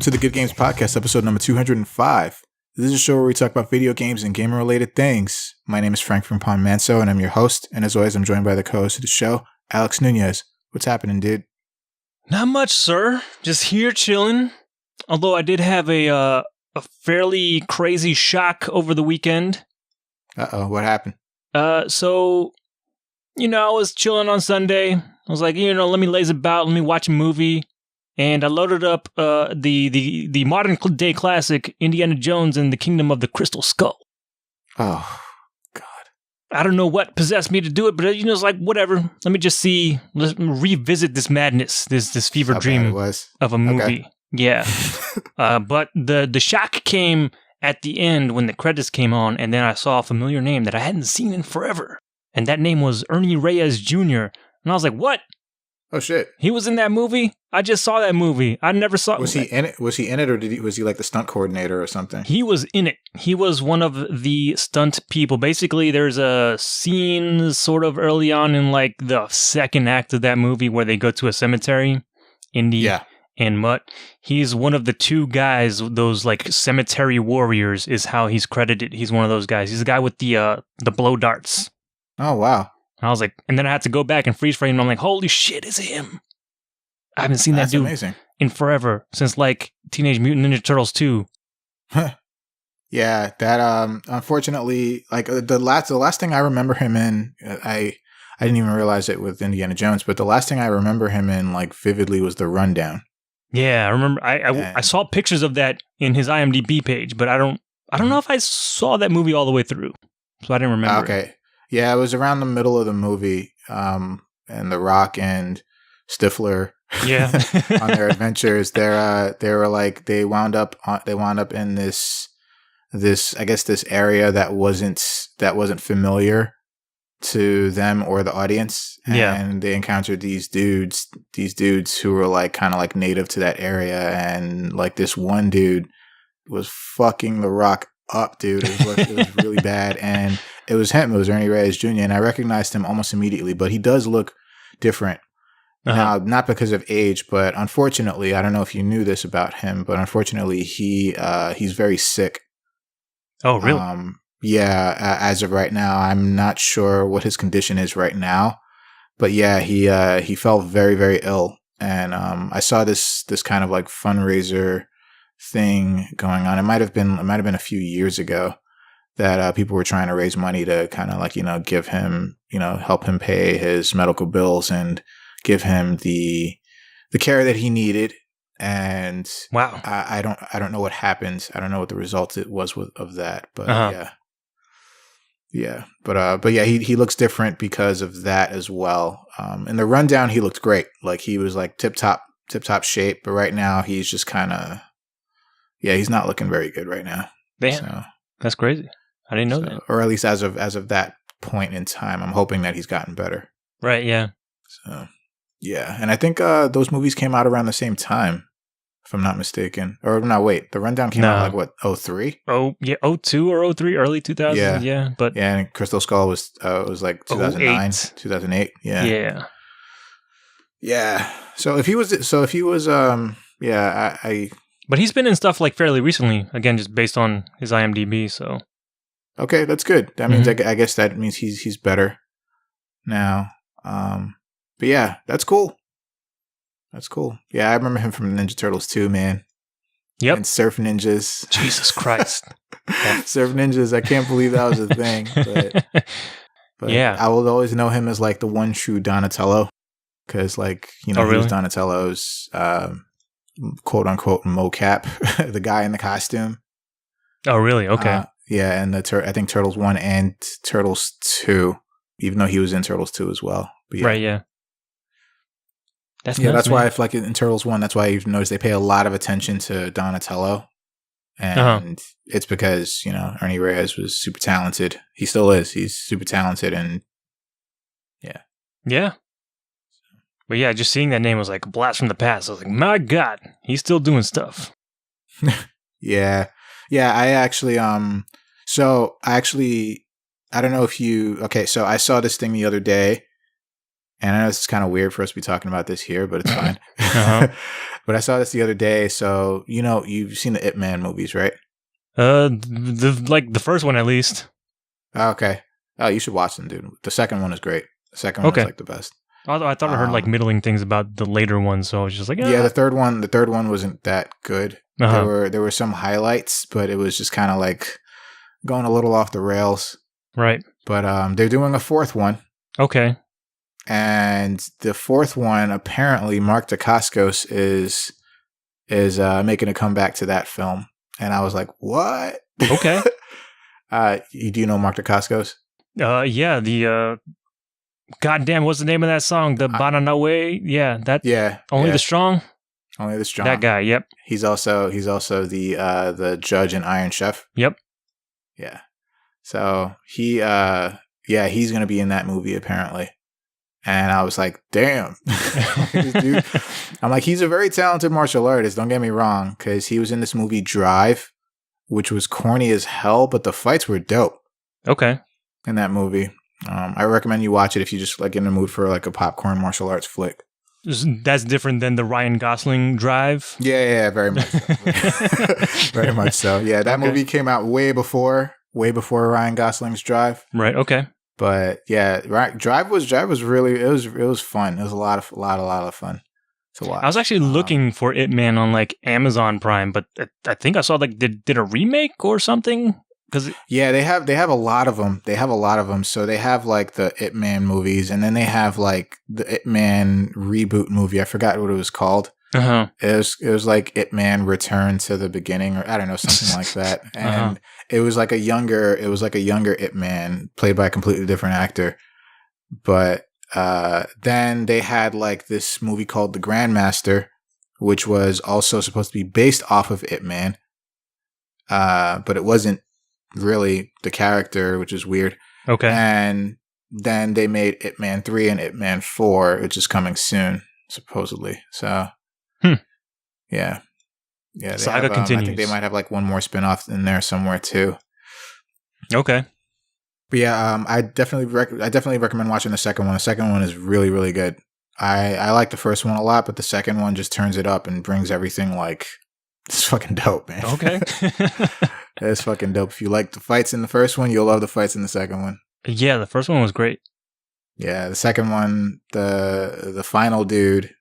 welcome to the Good Games Podcast, episode number 205. This is a show where we talk about video games and gamer-related things. My name is Frank from Pon Manso, and I'm your host. And as always, I'm joined by the co-host of the show, Alex Nunez. What's happening, dude? Not much, sir. Just here chilling. Although I did have a fairly crazy shock over the weekend. Uh-oh, what happened? I was chilling on Sunday. I was like, let me laze about, let me watch a movie. And I loaded up the modern day classic, Indiana Jones and the Kingdom of the Crystal Skull. Oh, God. I don't know what possessed me to do it, but it's like, whatever. Let me just let's revisit this madness, this fever dream of a movie. Okay. Yeah. But the shock came at the end when the credits came on, and then I saw a familiar name that I hadn't seen in forever. And that name was Ernie Reyes Jr. And I was like, what? Oh, shit. He was in that movie? I just saw that movie. I never saw it. Was he in it? Was he in it, or was he like the stunt coordinator or something? He was in it. He was one of the stunt people. Basically, there's a scene sort of early on in like the second act of that movie where they go to a cemetery in Mutt. He's one of the two guys, those like cemetery warriors is how he's credited. He's one of those guys. He's the guy with the blow darts. Oh, wow. I was like, and then I had to go back and freeze frame, and I'm like, holy shit, is it him? I haven't seen that dude amazing. In forever, since like Teenage Mutant Ninja Turtles 2. Yeah, that unfortunately, like the last thing I remember him in, I didn't even realize it with Indiana Jones, but the last thing I remember him in like vividly was The Rundown. Yeah, I remember. I saw pictures of that in his IMDb page, but I don't know if I saw that movie all the way through, so I didn't remember. Okay. Yeah, it was around the middle of the movie, and The Rock and Stifler, on their adventures. They wound up in this I guess this area that wasn't familiar to them or the audience. And they encountered these dudes who were like kind of like native to that area, and like this one dude was fucking The Rock up, dude. It was really bad, and it was him. It was Ernie Reyes Jr., and I recognized him almost immediately, but he does look different. Now, not because of age, but unfortunately, I don't know if you knew this about him, but unfortunately, he's very sick. Oh, really? As of right now, I'm not sure what his condition is right now, but yeah, he felt very, very ill, and I saw this kind of like fundraiser thing going on. It might have been a few years ago that people were trying to raise money to kind of like give him, help him pay his medical bills and give him the care that he needed. And wow, I don't know what happened. I don't know what the result it was of that, but but yeah, he looks different because of that as well. In The Rundown, he looked great. Like he was like tip top shape, but right now he's just kind of, he's not looking very good right now. Damn, so, that's crazy. I didn't know that. Or at least as of that point in time, I'm hoping that he's gotten better. Right, yeah. So, yeah. And I think those movies came out around the same time, if I'm not mistaken. Or no, wait. The Rundown came out like, what, 03? Oh, yeah, 02 or 03, early 2000s, yeah. But yeah, and Crystal Skull was like 2009, 08. 2008, yeah. Yeah. Yeah. So if he was, But he's been in stuff like fairly recently, again, just based on his IMDb, so. Okay, that's good. That means, I guess that means he's better now. But yeah, that's cool. That's cool. Yeah, I remember him from Ninja Turtles 2, man. Yep. And Surf Ninjas. Jesus Christ. Surf Ninjas, I can't believe that was a thing. But yeah. I will always know him as like the one true Donatello. Because like, he was Donatello's quote unquote mocap, the guy in the costume. Oh, really? Okay. Yeah, and I think Turtles 1 and Turtles 2, even though he was in Turtles 2 as well. But yeah. Right, yeah. That's why I feel like in Turtles 1, that's why you've noticed they pay a lot of attention to Donatello. And it's because, Ernie Reyes was super talented. He still is. He's super talented, and yeah. Yeah. But yeah, just seeing that name was like a blast from the past. I was like, my God, he's still doing stuff. Yeah. Yeah, I actually, I don't know if so I saw this thing the other day, and I know this is kind of weird for us to be talking about this here, but it's fine. But I saw this the other day. So you've seen the Ip Man movies, right? The first one at least. Okay. Oh, you should watch them, dude. The second one is great. The second one is like the best. Although I thought I heard like middling things about the later one, so I was just like, yeah, the third one wasn't that good. There were some highlights, but it was just kind of like going a little off the rails. Right. But they're doing a fourth one. Okay. And the fourth one, apparently, Mark Dacascos is making a comeback to that film, and I was like, what? Okay. Do you know Mark Dacascos? Yeah, the goddamn, what's the name of that song? The Bananawe? Yeah, that. Yeah. Only the Strong. Only the Strong. That guy. Yep. He's also the judge in Iron Chef. Yep. Yeah. So he's gonna be in that movie apparently, and I was like, damn. This dude, I'm like, he's a very talented martial artist. Don't get me wrong, because he was in this movie Drive, which was corny as hell, but the fights were dope. Okay. In that movie. I recommend you watch it if you just like in the mood for like a popcorn martial arts flick. That's different than the Ryan Gosling Drive? Yeah, very much so. Very much so. Yeah, that movie came out way before Ryan Gosling's Drive. Right, okay. But yeah, Drive was really it was fun. It was a lot of fun to watch. I was actually looking for Ip Man on like Amazon Prime, but I think I saw like did a remake or something? Yeah, they have a lot of them. So they have like the Ip Man movies, and then they have like the Ip Man reboot movie. I forgot what it was called. Uh-huh. It was like Ip Man Return to the Beginning, or I don't know, something like that. And it was like a younger Ip Man played by a completely different actor. But then they had like this movie called The Grandmaster, which was also supposed to be based off of Ip Man. But it wasn't really the character, which is weird. Okay. And then they made Ip Man 3 and Ip Man 4, which is coming soon, supposedly. So, yeah. Saga continues. I think they might have like one more spinoff in there somewhere too. Okay. But yeah, I definitely recommend watching the second one. The second one is really, really good. I like the first one a lot, but the second one just turns it up and brings everything like, it's fucking dope, man. Okay. It's fucking dope. If you like the fights in the first one, you'll love the fights in the second one. Yeah, the first one was great. Yeah, the second one, the final dude,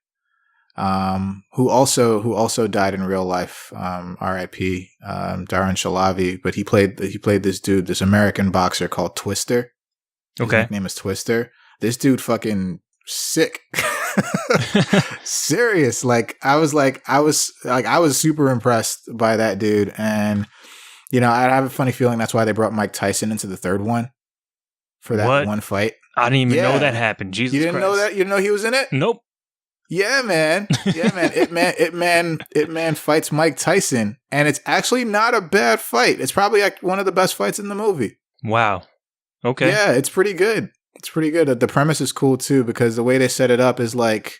who also died in real life, R.I.P. Darren Shalavi, but he played this dude, this American boxer called Twister. His nickname is Twister. This dude fucking sick. Serious. I was super impressed by that dude, and I have a funny feeling that's why they brought Mike Tyson into the third one for that one fight. I didn't even know that happened. Jesus Christ. You didn't know that? You didn't know he was in it? Nope. Yeah, man. Ip Man fights Mike Tyson, and it's actually not a bad fight. It's probably like one of the best fights in the movie. Wow. Okay. Yeah, it's pretty good. The premise is cool too, because the way they set it up is like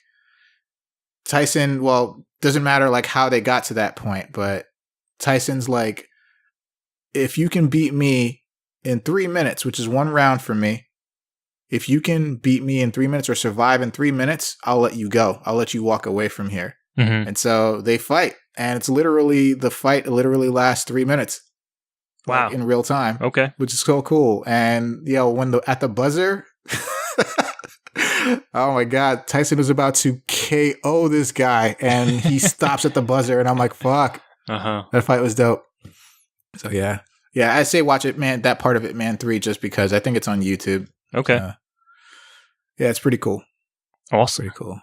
Tyson, well, doesn't matter like how they got to that point, but Tyson's like, if you can beat me in 3 minutes, which is one round for me, if you can beat me in 3 minutes or survive in 3 minutes, I'll let you go. I'll let you walk away from here. Mm-hmm. And so they fight, and the fight literally lasts 3 minutes. Wow. Like, in real time. Okay. Which is so cool. And when at the buzzer, oh my God, Tyson was about to KO this guy, and he stops at the buzzer, and I'm like, fuck. That fight was dope. So yeah, I say watch it, man. That part of it, man, 3, just because I think it's on YouTube. Okay. Yeah, it's pretty cool. Awesome. Pretty cool.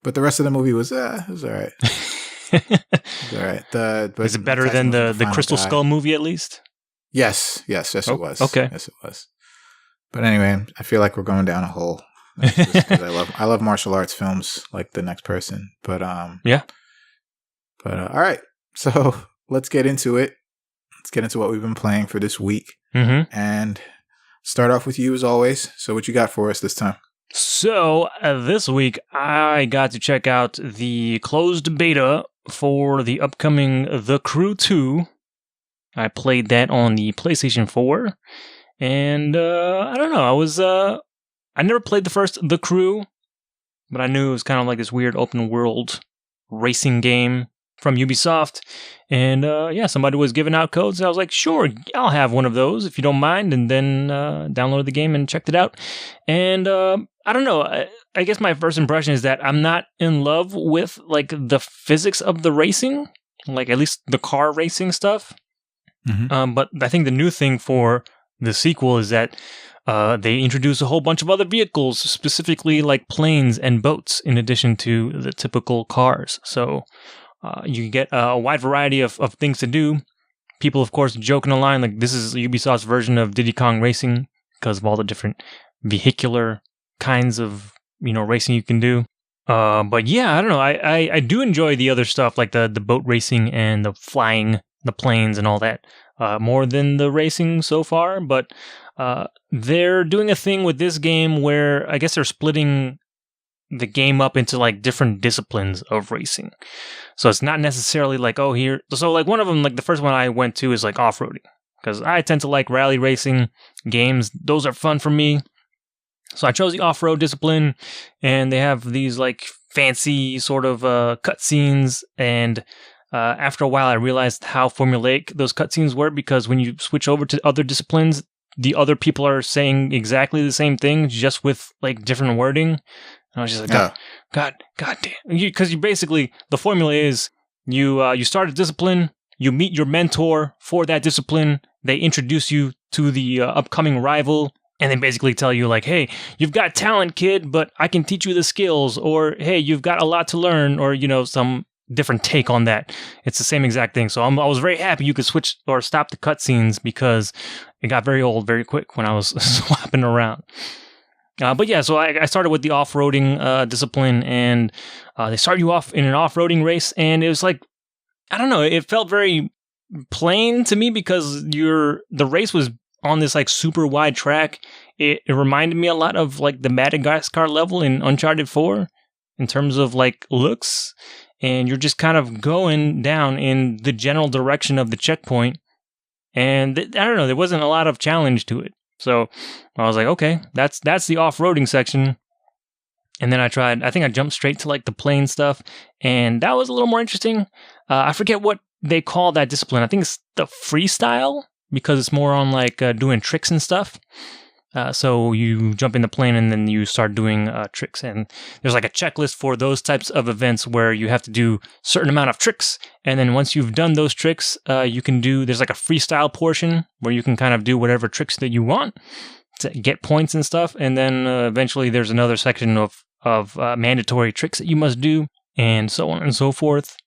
But the rest of the movie was it was all right. It was all right. Is it better than the Crystal Skull movie at least? Yes, it was. Okay. Yes, it was. But anyway, I feel like we're going down a hole. Just 'cause I love martial arts films like the next person. But yeah. But all right. So let's get into it. Let's get into what we've been playing for this week. Mm-hmm. And start off with you as always. So what you got for us this time? So this week I got to check out the closed beta for the upcoming The Crew 2. I played that on the PlayStation 4. And I don't know, I never played the first The Crew, but I knew it was kind of like this weird open world racing game from Ubisoft. And somebody was giving out codes. I was like, sure, I'll have one of those if you don't mind. And then downloaded the game and checked it out. And I don't know. I guess my first impression is that I'm not in love with like the physics of the racing, like at least the car racing stuff. Mm-hmm. But I think the new thing for the sequel is that they introduce a whole bunch of other vehicles, specifically like planes and boats, in addition to the typical cars. So you get a wide variety of things to do. People, of course, joking online like this is Ubisoft's version of Diddy Kong Racing because of all the different vehicular kinds of racing you can do. But yeah, I don't know. I do enjoy the other stuff like the boat racing and the flying, the planes and all that more than the racing so far. But they're doing a thing with this game where I guess they're splitting the game up into like different disciplines of racing. So it's not necessarily like, oh, here. So like one of them, like the first one I went to is like off-roading because I tend to like rally racing games. Those are fun for me. So I chose the off-road discipline, and they have these like fancy sort of cutscenes. And after a while, I realized how formulaic those cutscenes were because when you switch over to other disciplines, the other people are saying exactly the same thing, just with like different wording. And I was just like, God damn, because you basically the formula is you start a discipline, you meet your mentor for that discipline, they introduce you to the upcoming rival. And they basically tell you like, hey, you've got talent, kid, but I can teach you the skills. Or, hey, you've got a lot to learn. Or, some different take on that. It's the same exact thing. So I was very happy you could switch or stop the cutscenes because it got very old very quick when I was swapping around. But yeah, so I started with the off-roading discipline. And they start you off in an off-roading race. And it was like, I don't know, it felt very plain to me because the race was on this like super wide track. It reminded me a lot of like the Madagascar level in Uncharted 4 in terms of like looks, and you're just kind of going down in the general direction of the checkpoint. And I don't know, there wasn't a lot of challenge to it. So I was like, okay, that's the off-roading section. And then I think I jumped straight to like the plane stuff, and that was a little more interesting. I forget what they call that discipline. I think it's the freestyle, because it's more on like doing tricks and stuff. So you jump in the plane and then you start doing tricks. And there's like a checklist for those types of events where you have to do a certain amount of tricks. And then once you've done those tricks, there's like a freestyle portion where you can kind of do whatever tricks that you want to get points and stuff. And then eventually there's another section of mandatory tricks that you must do and so on and so forth.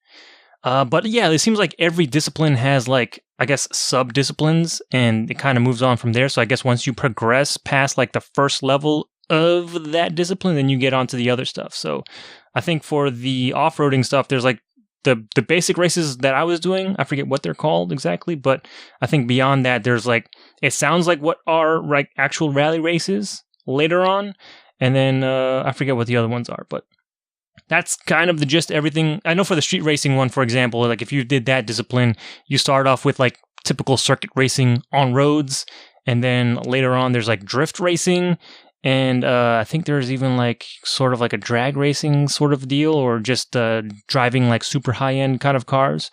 But yeah, it seems like every discipline has like, I guess, sub-disciplines, and it kind of moves on from there. So I guess once you progress past like the first level of that discipline, then you get onto the other stuff. So I think for the off-roading stuff, there's like the basic races that I was doing. I forget what they're called exactly, but I think beyond that, there's like, it sounds like what are like actual rally races later on. And then I forget what the other ones are, but that's kind of the gist of everything. I know for the street racing one, for example, like if you did that discipline, you start off with like typical circuit racing on roads. And then later on, there's like drift racing. And I think there's even like sort of like a drag racing sort of deal, or just driving like super high end kind of cars.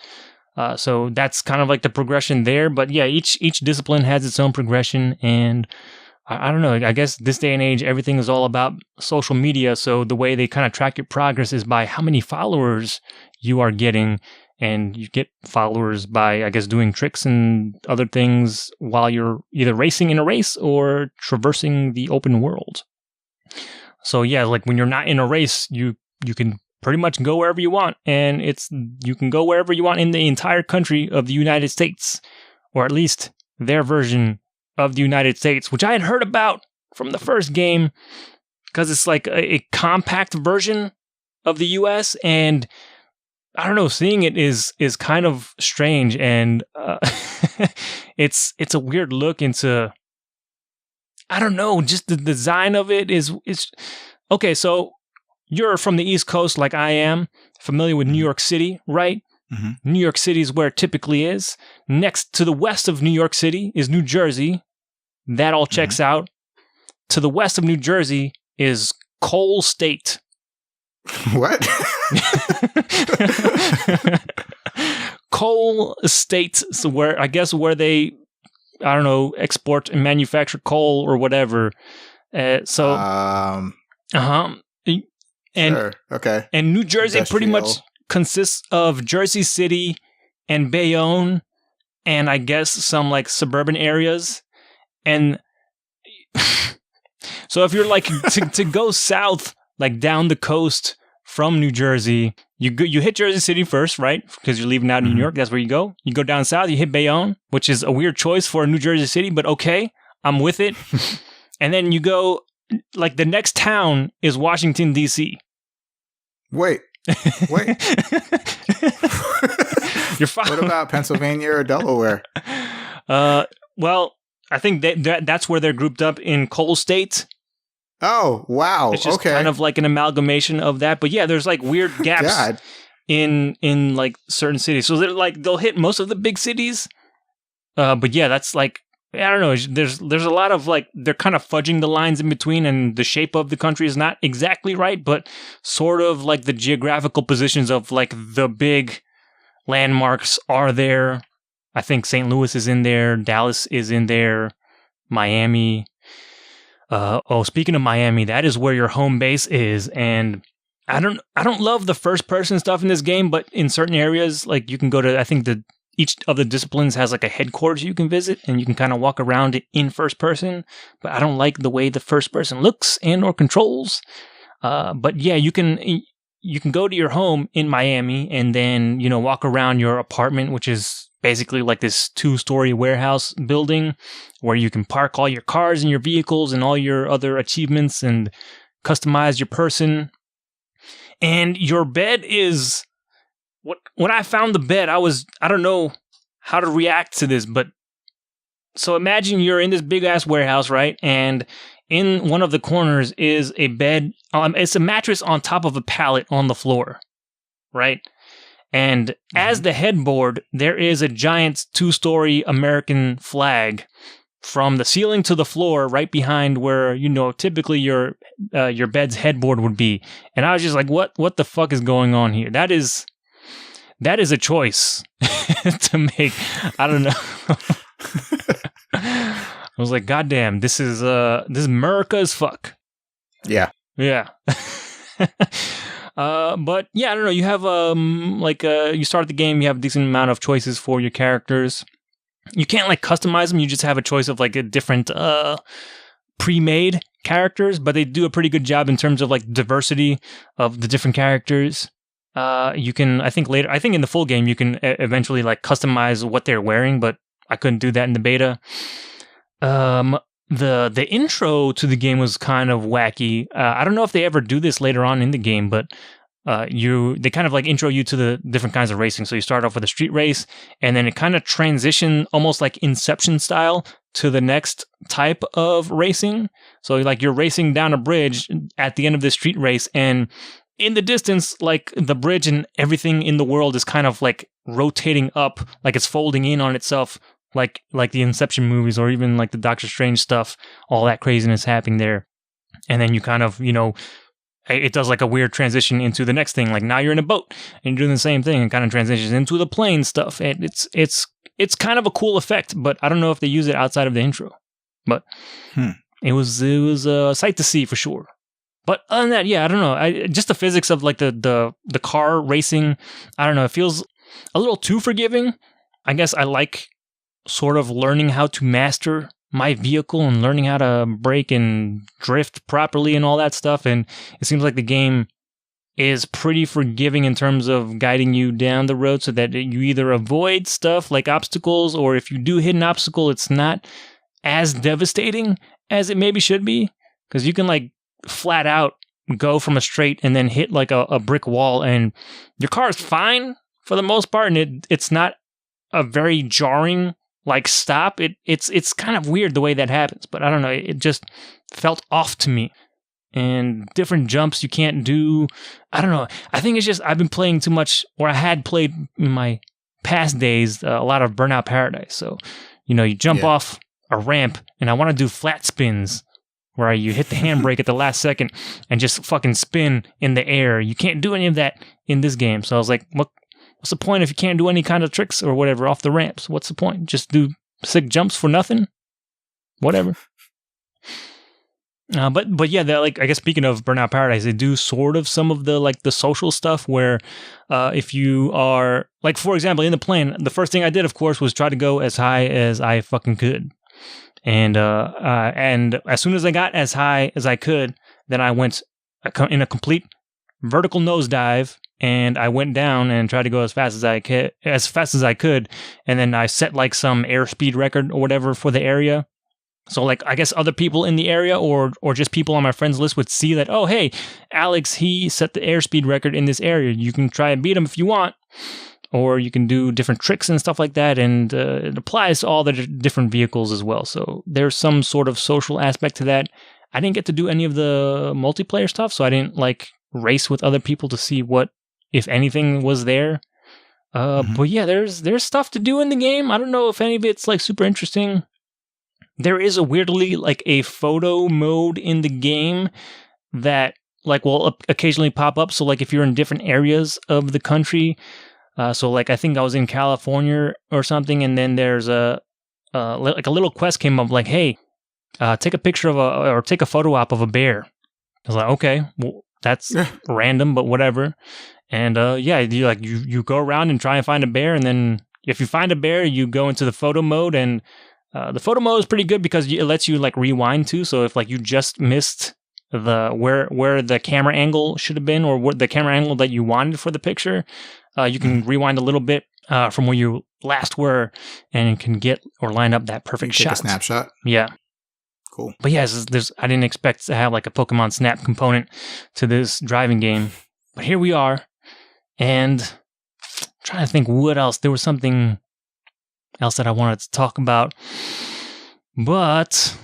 So that's kind of like the progression there. But yeah, each discipline has its own progression. And I don't know, I guess this day and age, everything is all about social media. So the way they kind of track your progress is by how many followers you are getting. And you get followers by, I guess, doing tricks and other things while you're either racing in a race or traversing the open world. So yeah, like when you're not in a race, you can pretty much go wherever you want. And you can go wherever you want in the entire country of the United States. Or at least their version of the United States, which I had heard about from the first game, because it's like a compact version of the US, and I don't know, seeing it is kind of strange, and it's a weird look into, I don't know, just the design of it is okay. So you're from the East Coast, like I am, familiar with New York City, right? Mm-hmm. New York City is where it typically is. Next to the west of New York City is New Jersey. That all checks out. To the west of New Jersey is Coal State. What? Coal estates, so where they, I don't know, export and manufacture coal or whatever. And sure. Okay. And New Jersey pretty much consists of Jersey City and Bayonne, and I guess some like suburban areas. And so if you're like to go south, like down the coast from New Jersey, you hit Jersey City first, right? Because you're leaving out of New York. That's where you go. You go down south, you hit Bayonne, which is a weird choice for a New Jersey city, but okay, I'm with it. And then you go, like the next town is Washington, D.C. Wait. You're fine. What about Pennsylvania or Delaware? Well, I think that's where they're grouped up in coal states. Oh, wow. It's just kind of like an amalgamation of that. But yeah, there's like weird gaps in like certain cities. So they'll hit most of the big cities. But yeah, that's like, I don't know. There's a lot of like, they're kind of fudging the lines in between, and the shape of the country is not exactly right, but sort of like the geographical positions of like the big landmarks are there. I think St. Louis is in there. Dallas is in there. Miami. Speaking of Miami, that is where your home base is. And I don't love the first person stuff in this game, but in certain areas, like you can go to, I think each of the disciplines has like a headquarters you can visit, and you can kind of walk around in first person. But I don't like the way the first person looks and or controls. But yeah, you can go to your home in Miami and then, walk around your apartment, which is basically like this 2-story warehouse building where you can park all your cars and your vehicles and all your other achievements and customize your person. And your bed is when I found the bed, I don't know how to react to this, but so imagine you're in this big ass warehouse, right? And in one of the corners is a bed. It's a mattress on top of a pallet on the floor, right? And as the headboard, there is a giant 2-story American flag from the ceiling to the floor, right behind where typically your bed's headboard would be. And I was just like, what the fuck is going on here? That is a choice to make. I don't know. I was like, goddamn, this is America as fuck. Yeah. Yeah. But yeah, I don't know. You have you start the game, you have a decent amount of choices for your characters. You can't like customize them. You just have a choice of like a different pre-made characters, but they do a pretty good job in terms of like diversity of the different characters. You can, I think in the full game you can eventually like customize what they're wearing, but I couldn't do that in the beta. The intro to the game was kind of wacky. I don't know if they ever do this later on in the game, but they kind of like intro you to the different kinds of racing. So you start off with a street race, and then it kind of transition almost like Inception style to the next type of racing. So like you're racing down a bridge at the end of this street race, and in the distance, like the bridge and everything in the world is kind of like rotating up, like it's folding in on itself. Like the Inception movies, or even like the Doctor Strange stuff, all that craziness happening there. And then you kind of, it does like a weird transition into the next thing. Like now you're in a boat and you're doing the same thing, and kind of transitions into the plane stuff. And it's kind of a cool effect, but I don't know if they use it outside of the intro. But it was a sight to see for sure. But other than that, yeah, I don't know. Just the physics of like the car racing, I don't know. It feels a little too forgiving. I guess I like sort of learning how to master my vehicle and learning how to brake and drift properly and all that stuff. And it seems like the game is pretty forgiving in terms of guiding you down the road so that you either avoid stuff like obstacles, or if you do hit an obstacle, it's not as devastating as it maybe should be. Because you can like flat out go from a straight and then hit like a brick wall, and your car is fine for the most part, and it's not a very jarring like stop. It's kind of weird the way that happens, but I don't know, it just felt off to me. And different jumps you can't do. I don't know. I think it's just I've been playing too much, or I had played in my past days a lot of Burnout Paradise. So, you jump off a ramp and I want to do flat spins, where you hit the handbrake at the last second and just fucking spin in the air. You can't do any of that in this game. So I was like, what's the point if you can't do any kind of tricks or whatever off the ramps? What's the point? Just do sick jumps for nothing? Whatever. But yeah, I guess speaking of Burnout Paradise, they do sort of some of the like the social stuff where if you are like, for example, in the plane, the first thing I did, of course, was try to go as high as I fucking could. And as soon as I got as high as I could, then I went in a complete vertical nosedive, and I went down and tried to go as fast as I could, and then I set like some airspeed record or whatever for the area. So like I guess other people in the area or just people on my friends list would see that, oh hey, Alex, he set the airspeed record in this area. You can try and beat him if you want. Or you can do different tricks and stuff like that, and it applies to all the different vehicles as well. So there's some sort of social aspect to that. I didn't get to do any of the multiplayer stuff, so I didn't like race with other people to see what, if anything, was there. But yeah, there's stuff to do in the game. I don't know if any of it's like super interesting. There is a weirdly like a photo mode in the game that like will occasionally pop up. So like if you're in different areas of the country. So like I think I was in California or something, and then there's like a little quest came up like, hey, take a picture of or take a photo op of a bear. I was like, okay, well, that's random, but whatever. And yeah, you go around and try and find a bear, and then if you find a bear, you go into the photo mode, and the photo mode is pretty good because it lets you like rewind too. So if like you just missed the where the camera angle should have been, or what the camera angle that you wanted for the picture. You can rewind a little bit from where you last were, and can get or line up that perfect shot. Take a snapshot. Yeah, cool. But yeah, I didn't expect to have like a Pokemon Snap component to this driving game, but here we are. And I'm trying to think what else. There was something else that I wanted to talk about, but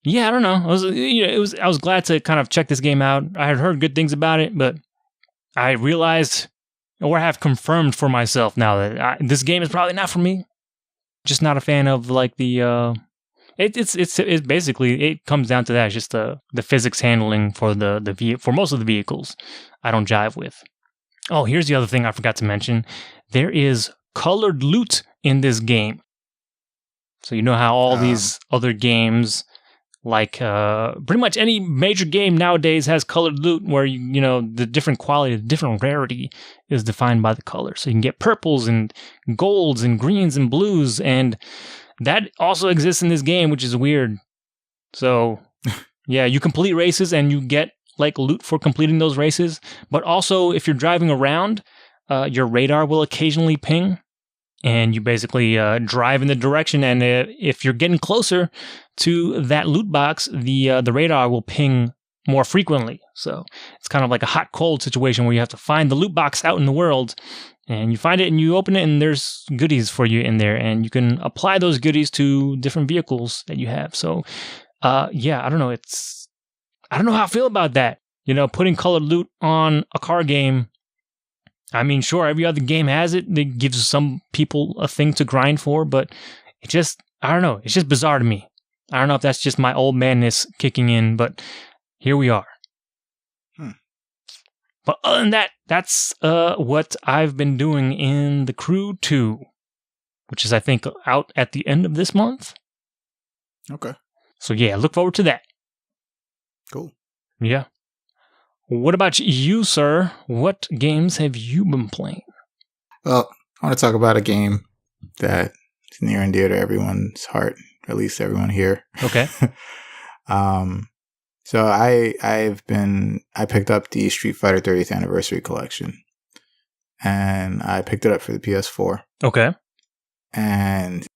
yeah, I don't know. I was glad to kind of check this game out. I had heard good things about it, but I realized, or have confirmed for myself now, that this game is probably not for me. Just not a fan of like the. It's basically, it comes down to that. It's just the physics handling for for most of the vehicles I don't jive with. Oh, here's the other thing I forgot to mention. There is colored loot in this game. So you know how all these other games, like pretty much any major game nowadays, has colored loot where you know the different quality, the different rarity is defined by the color. So you can get purples and golds and greens and blues, and that also exists in this game, which is weird. So yeah, you complete races and you get like loot for completing those races. But also, if you're driving around, your radar will occasionally ping. And you basically drive in the direction, and if you're getting closer to that loot box, the radar will ping more frequently. So it's kind of like a hot-cold situation where you have to find the loot box out in the world, and you find it and you open it, and there's goodies for you in there, and you can apply those goodies to different vehicles that you have. So yeah, I don't know. I don't know how I feel about that. You know, putting colored loot on a car game. I mean, sure, every other game has it. It gives some people a thing to grind for, but it just, I don't know. It's just bizarre to me. I don't know if that's just my old madness kicking in, but here we are. But other than that, that's what I've been doing in The Crew 2, which is, I think, out at the end of this month. Okay. So yeah, look forward to that. Cool. Yeah. What about you, sir? What games have you been playing? Well, I want to talk about a game that is near and dear to everyone's heart, at least everyone here. Okay. So I picked up the Street Fighter 30th Anniversary Collection, and I picked it up for the PS4. Okay. And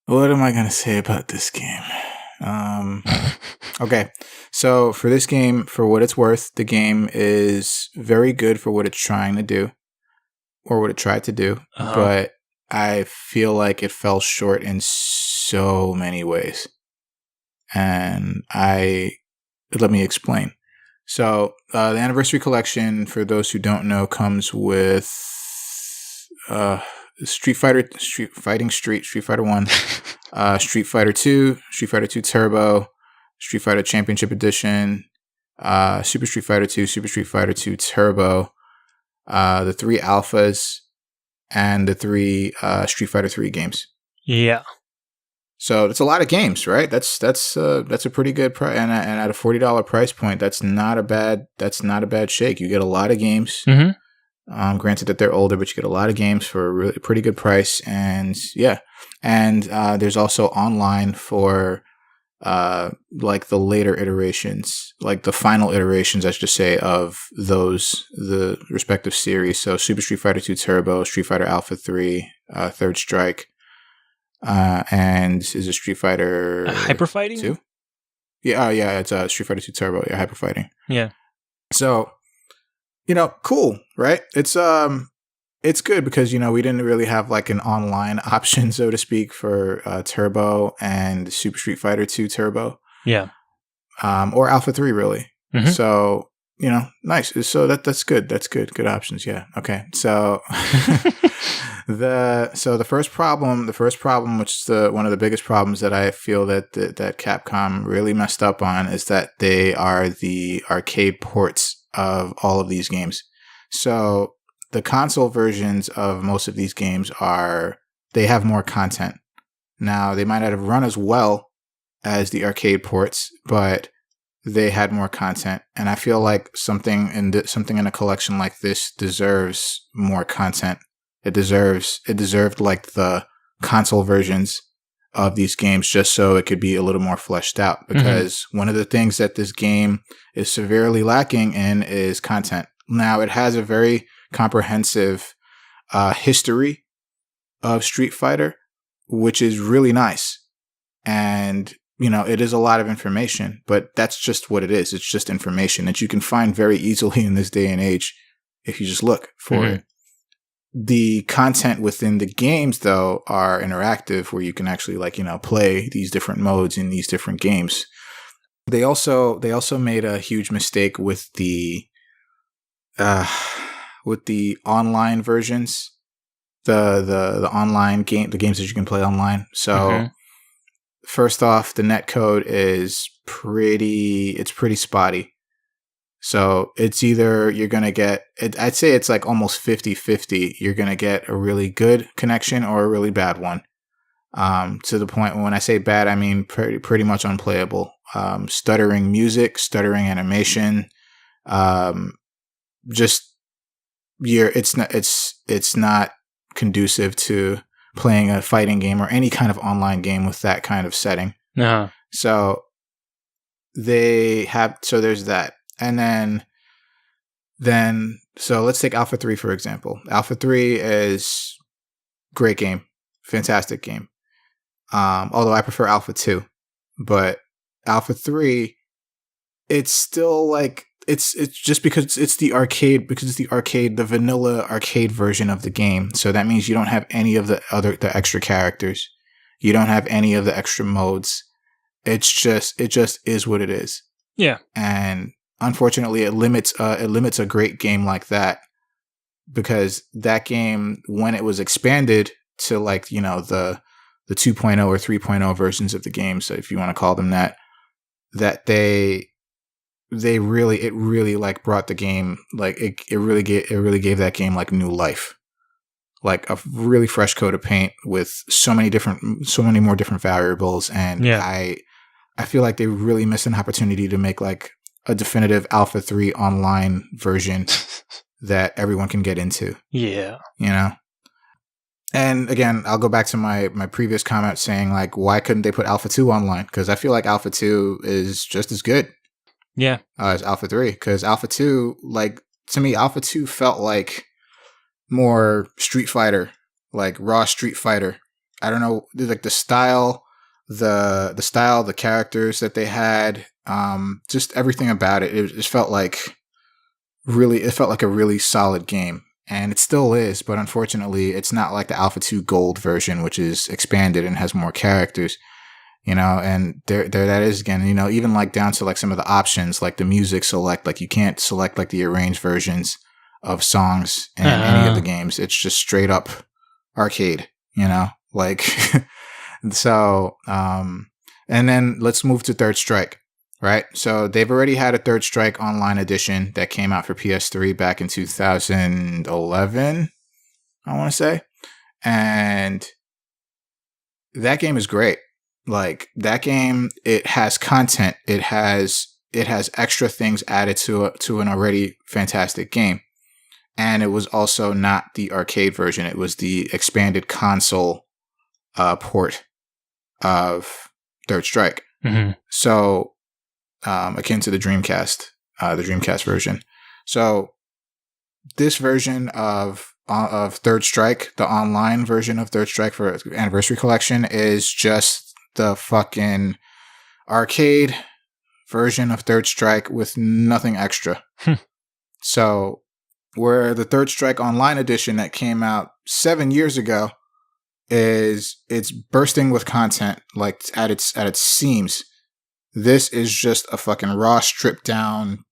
what am I going to say about this game? Okay, so for this game, for what it's worth, the game is very good for what it's trying to do, or what it tried to do, but I feel like it fell short in so many ways. And let me explain. So, the Anniversary Collection, for those who don't know, comes with Street Fighter 1, Street Fighter 2, Street Fighter 2 Turbo, Street Fighter Championship Edition, Super Street Fighter 2, Super Street Fighter 2 Turbo, the 3 alphas, and the 3 Street Fighter 3 games. Yeah. So it's a lot of games, right? That's a pretty good price, and at a $40 price point, that's not a bad shake. You get a lot of games. Mm-hmm. Granted that they're older, but you get a lot of games for a really pretty good price, and yeah, and there's also online for like the later iterations, like the final iterations, I should say, of the respective series. So Super Street Fighter 2 Turbo, Street Fighter Alpha 3, Third Strike. And is it Street Fighter Hyper Fighting 2? Yeah, it's Street Fighter 2 Turbo. Yeah, Hyper Fighting. Yeah. So, cool, right? It's good because we didn't really have like an online option, so to speak, for Turbo and Super Street Fighter 2 Turbo. Yeah. Or Alpha 3 really. Mm-hmm. So, nice. So that's good. That's good. Good options. Yeah. Okay. So the first problem, which is one of the biggest problems that I feel that Capcom really messed up on, is that they are the arcade ports of all of these games. So the console versions of most of these games they have more content. Now, they might not have run as well as the arcade ports, but they had more content, and I feel like something in a collection like this deserves more content. It deserved like the console versions of these games, just so it could be a little more fleshed out. Because one of the things that this game is severely lacking in is content. Now, it has a very comprehensive history of Street Fighter, which is really nice, and it is a lot of information, but that's just what it is. It's just information that you can find very easily in this day and age if you just look for it. The content within the games, though, are interactive, where you can actually play these different modes in these different games. They also made a huge mistake with the online versions, the online game, the games that you can play online. So first off, the netcode is pretty spotty. So it's either you're going to get, I'd say it's like almost 50-50. You're going to get a really good connection or a really bad one. To the point when I say bad, I mean pretty much unplayable. Stuttering music, stuttering animation. It's not conducive to playing a fighting game or any kind of online game with that kind of setting. Uh-huh. So there's that. And then so let's take Alpha 3, for example. Alpha 3 is great game. Fantastic game. Although I prefer Alpha 2. But Alpha 3, it's still like, it's just because it's the vanilla arcade version of the game. So that means you don't have any of the extra characters. You don't have any of the extra modes. It just is what it is. Yeah. And unfortunately, it limits a great game like that, because that game, when it was expanded to the 2.0 or 3.0 versions of the game, so if you want to call them that it really like brought the game, like it really gave that game like new life, like a really fresh coat of paint with so many more different variables. And I feel like they really missed an opportunity to make like a definitive Alpha 3 online version that everyone can get into. Yeah. And again, I'll go back to my previous comment saying, like, why couldn't they put Alpha 2 online? Because I feel like Alpha 2 is just as good. Yeah. As Alpha 3. Because Alpha 2, like, to me, Alpha 2 felt like more Street Fighter, like raw Street Fighter. I don't know, like the style, the characters that they had, just everything about it. It just felt like a really solid game. And it still is, but unfortunately, it's not like the Alpha 2 Gold version, which is expanded and has more characters, and there that is again, even like down to like some of the options, like the music select, like you can't select like the arranged versions of songs in any of the games. It's just straight up arcade, like, so, and then let's move to Third Strike. right? So they've already had a Third Strike Online edition that came out for PS3 back in 2011, I want to say. And that game is great. Like, that game, it has content. It has extra things added to an already fantastic game. And it was also not the arcade version. It was the expanded console port of Third Strike. Mm-hmm. So, akin to the Dreamcast version. So, this version of Third Strike, the online version of Third Strike for Anniversary Collection, is just the fucking arcade version of Third Strike with nothing extra. So, where the Third Strike Online edition that came out 7 years ago it's bursting with content, like at its seams. This is just a fucking raw, stripped down,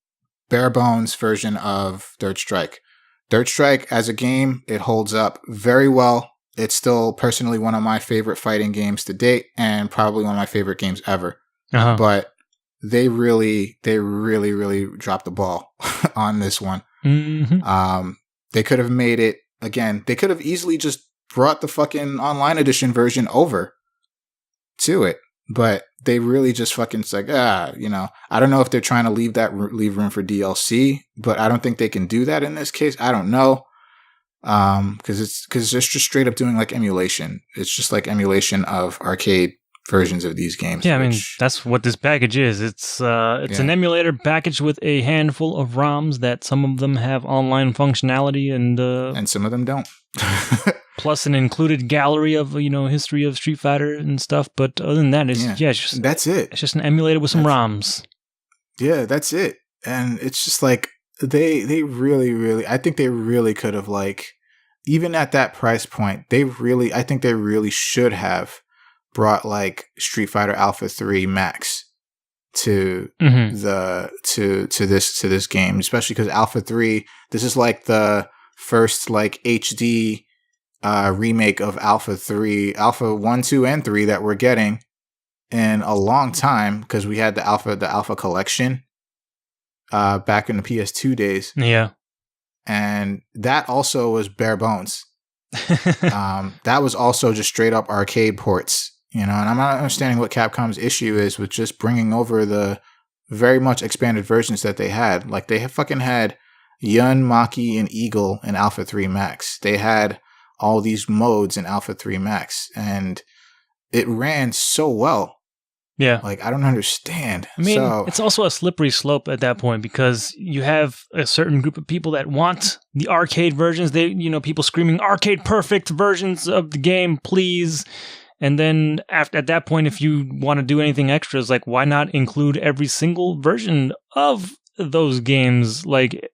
bare bones version of Third Strike. Third Strike as a game, it holds up very well. It's still personally one of my favorite fighting games to date, and probably one of my favorite games ever. Uh-huh. But they really dropped the ball on this one. Mm-hmm. They could have made it, again, they could have easily just brought the fucking online edition version over to it. But they really just fucking, it's like, I don't know if they're trying to leave room for DLC, but I don't think they can do that in this case. I don't know. Because it's just straight up doing like emulation. It's just like emulation of arcade versions of these games. Yeah, I mean, that's what this package is. It's an emulator package with a handful of ROMs that some of them have online functionality and some of them don't. Plus an included gallery of history of Street Fighter and stuff. But other than that, that's it. It's just an emulator with some ROMs. Yeah, that's it. And it's just like they really, I think they really could have, like, even at that price point, I think they really should have brought like Street Fighter Alpha 3 Max to this game, especially because Alpha 3, this is like the first like HD remake of Alpha 1, 2, and 3 that we're getting in a long time, because we had the Alpha Collection back in the PS2 days. Yeah. And that also was bare bones. That was also just straight up arcade ports, and I'm not understanding what Capcom's issue is with just bringing over the very much expanded versions that they had. Like, they fucking had Yun, Maki, and Eagle in Alpha 3 Max. They had all these modes in Alpha 3 Max, and it ran so well. Yeah. Like, I don't understand. I mean, it's also a slippery slope at that point, because you have a certain group of people that want the arcade versions. They, people screaming arcade perfect versions of the game, please. And then at that point, if you want to do anything extra, it's like, why not include every single version of those games? Like,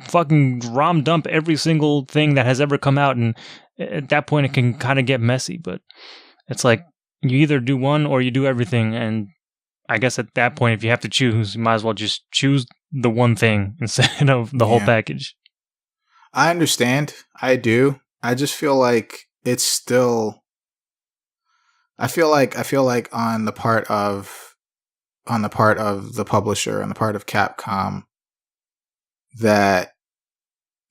fucking ROM dump every single thing that has ever come out. And at that point, it can kind of get messy. But it's like, you either do one or you do everything. And I guess at that point, if you have to choose, you might as well just choose the one thing instead of the whole package. I understand. I do. I just feel like it's still... I feel like on the part of the publisher, on the part of Capcom, that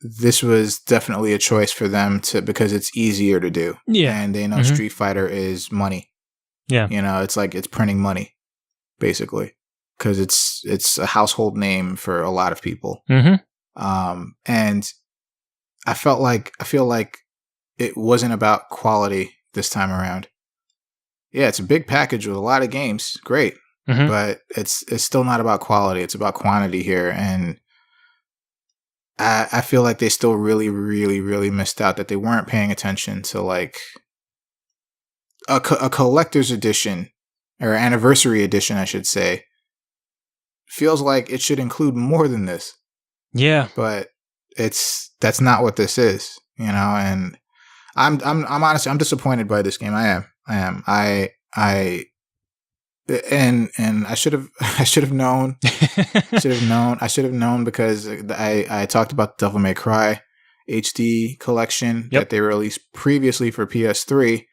this was definitely a choice for them because it's easier to do. Yeah. And they know Street Fighter is money. Yeah. It's like it's printing money, basically, because it's a household name for a lot of people. Mm-hmm. And I feel like it wasn't about quality this time around. Yeah, it's a big package with a lot of games. Great. Mm-hmm. But it's still not about quality. It's about quantity here. And I feel like they still really, really, really missed out, that they weren't paying attention to like a collector's edition, or anniversary edition, I should say. Feels like it should include more than this. Yeah. But that's not what this is, and I'm honestly, I'm disappointed by this game. I am. And I should have known. I should have known because I talked about the Devil May Cry HD collection that they released previously for PS3,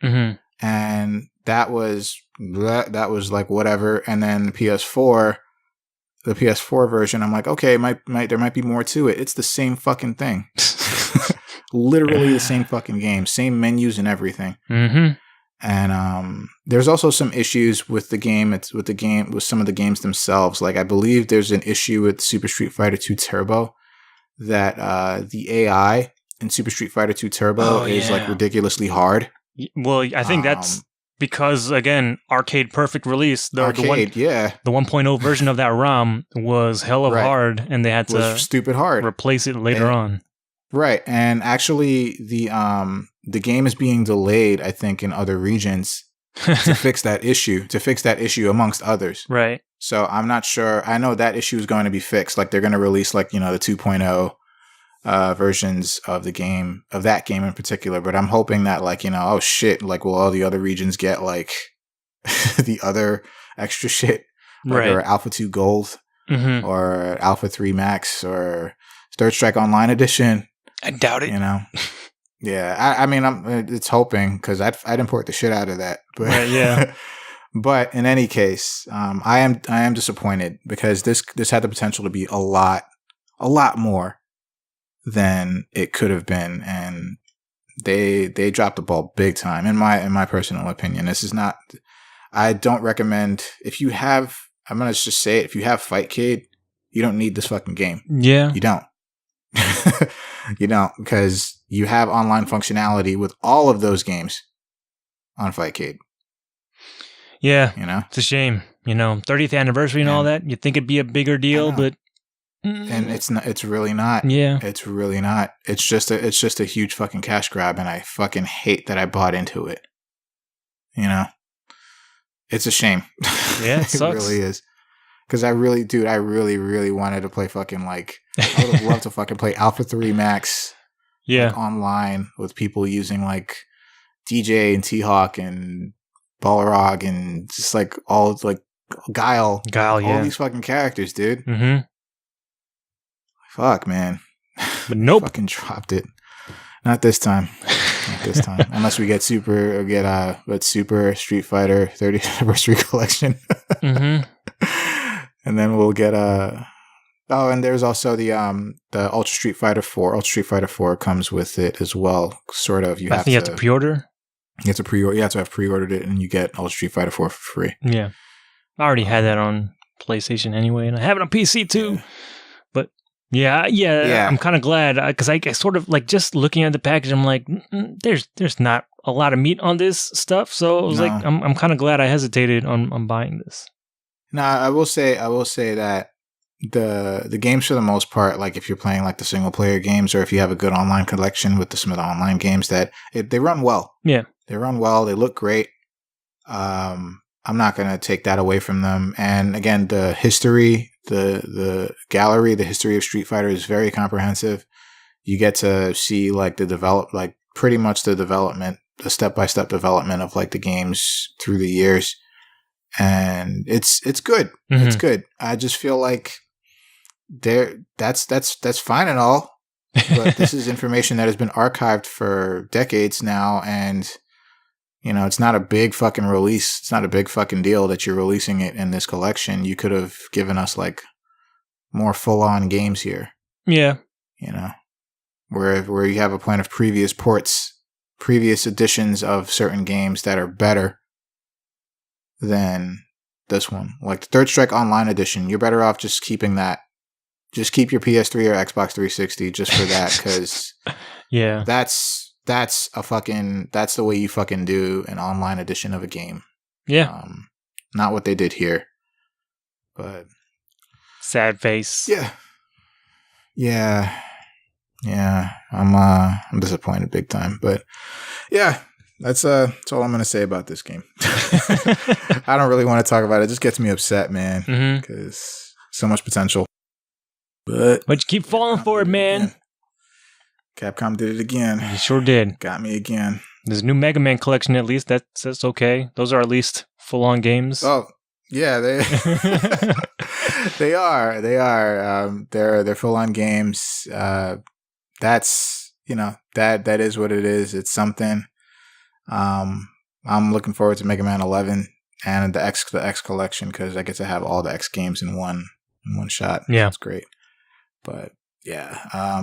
and that was like whatever. And then the PS4 the PS4 version, I'm like, okay, there might be more to it. It's the same fucking thing. Literally the same fucking game, same menus and everything. Mm-hmm. And there's also some issues with the game. With some of the games themselves. Like, I believe there's an issue with Super Street Fighter 2 Turbo that the AI in Super Street Fighter 2 Turbo is like ridiculously hard. Well, I think that's because, again, Arcade Perfect release. The 1.0 version of that ROM was hell of hard, and they had to stupid hard replace it later on. Right, and actually, the game is being delayed, I think, in other regions to fix that issue, amongst others. Right. So I'm not sure. I know that issue is going to be fixed. Like, they're going to release, like, the 2.0 versions of the game, of that game in particular. But I'm hoping that, like, oh shit, like, will all the other regions get, like, the other extra shit? Like, or Alpha 2 Gold, or Alpha 3 Max, or Third Strike Online Edition. I doubt it. Yeah. I mean, it's hoping, because I'd import the shit out of that. But yeah. But in any case, I am disappointed, because this had the potential to be a lot more than it could have been, and they dropped the ball big time in my personal opinion. This is not. I don't recommend, if you have. I'm gonna just say it. If you have Fightcade, you don't need this fucking game. Yeah, you don't. You don't, because you have online functionality with all of those games on Fightcade. Yeah, it's a shame. 30th anniversary and all that. You'd think it'd be a bigger deal, but and it's not. It's really not. Yeah, it's really not. It's just a huge fucking cash grab, and I fucking hate that I bought into it. It's a shame. Yeah, it sucks. It really is. Because I really, really wanted to play fucking, like, I would have loved to fucking play Alpha 3 Max like, online with people using, like, DJ and T-Hawk and Balrog and just, like, all, like, Guile, all these fucking characters, dude. Mm-hmm. Fuck, man. But nope. Fucking dropped it. Not this time. Unless we get Super Street Fighter 30th Anniversary Collection. Mm-hmm. And then we'll get and there's also the Ultra Street Fighter 4. Ultra Street Fighter 4 comes with it as well, sort of. You have to pre-order? You have to pre-order. You have to have pre-ordered it, and you get Ultra Street Fighter 4 for free. Yeah. I already had that on PlayStation anyway, and I have it on PC too. But yeah. I'm kind of glad, because I sort of, like, just looking at the package, I'm like, there's not a lot of meat on this stuff, so I was like, I'm kind of glad I hesitated on buying this. Now, I will say that the games, for the most part, like, if you're playing, like, the single player games, or if you have a good online collection with some of the online games, that they run well. Yeah, they run well. They look great. I'm not going to take that away from them. And again, the history, the gallery, the history of Street Fighter is very comprehensive. You get to see, like, pretty much the development, the step-by-step development of, like, the games through the years. And it's good. Mm-hmm. It's good. I just feel like that's fine and all, but this is information that has been archived for decades now, and it's not a big fucking release. It's not a big fucking deal that you're releasing it in this collection. You could have given us, like, more full-on games here. Yeah. Where you have a point of previous ports, previous editions of certain games that are better than this one. Like the Third Strike Online Edition, you're better off just keeping that. Just keep your PS3 or Xbox 360 just for that, because that's the way you fucking do an online edition of a game. Yeah. Not what they did here. But sad face. Yeah. I'm disappointed big time, but yeah. That's all I'm gonna say about this game. I don't really want to talk about it. It just gets me upset, man, because so much potential. But you keep falling for it, man. Capcom did it again. You sure did. Got me again. There's a new Mega Man collection, at least. That's okay. Those are at least full-on games. Oh, yeah, they they are. They're full-on games. That's that is what it is. It's something. I'm looking forward to Mega Man 11 and the X collection, because I get to have all the X games in one in one shot. Yeah. It's great. But yeah,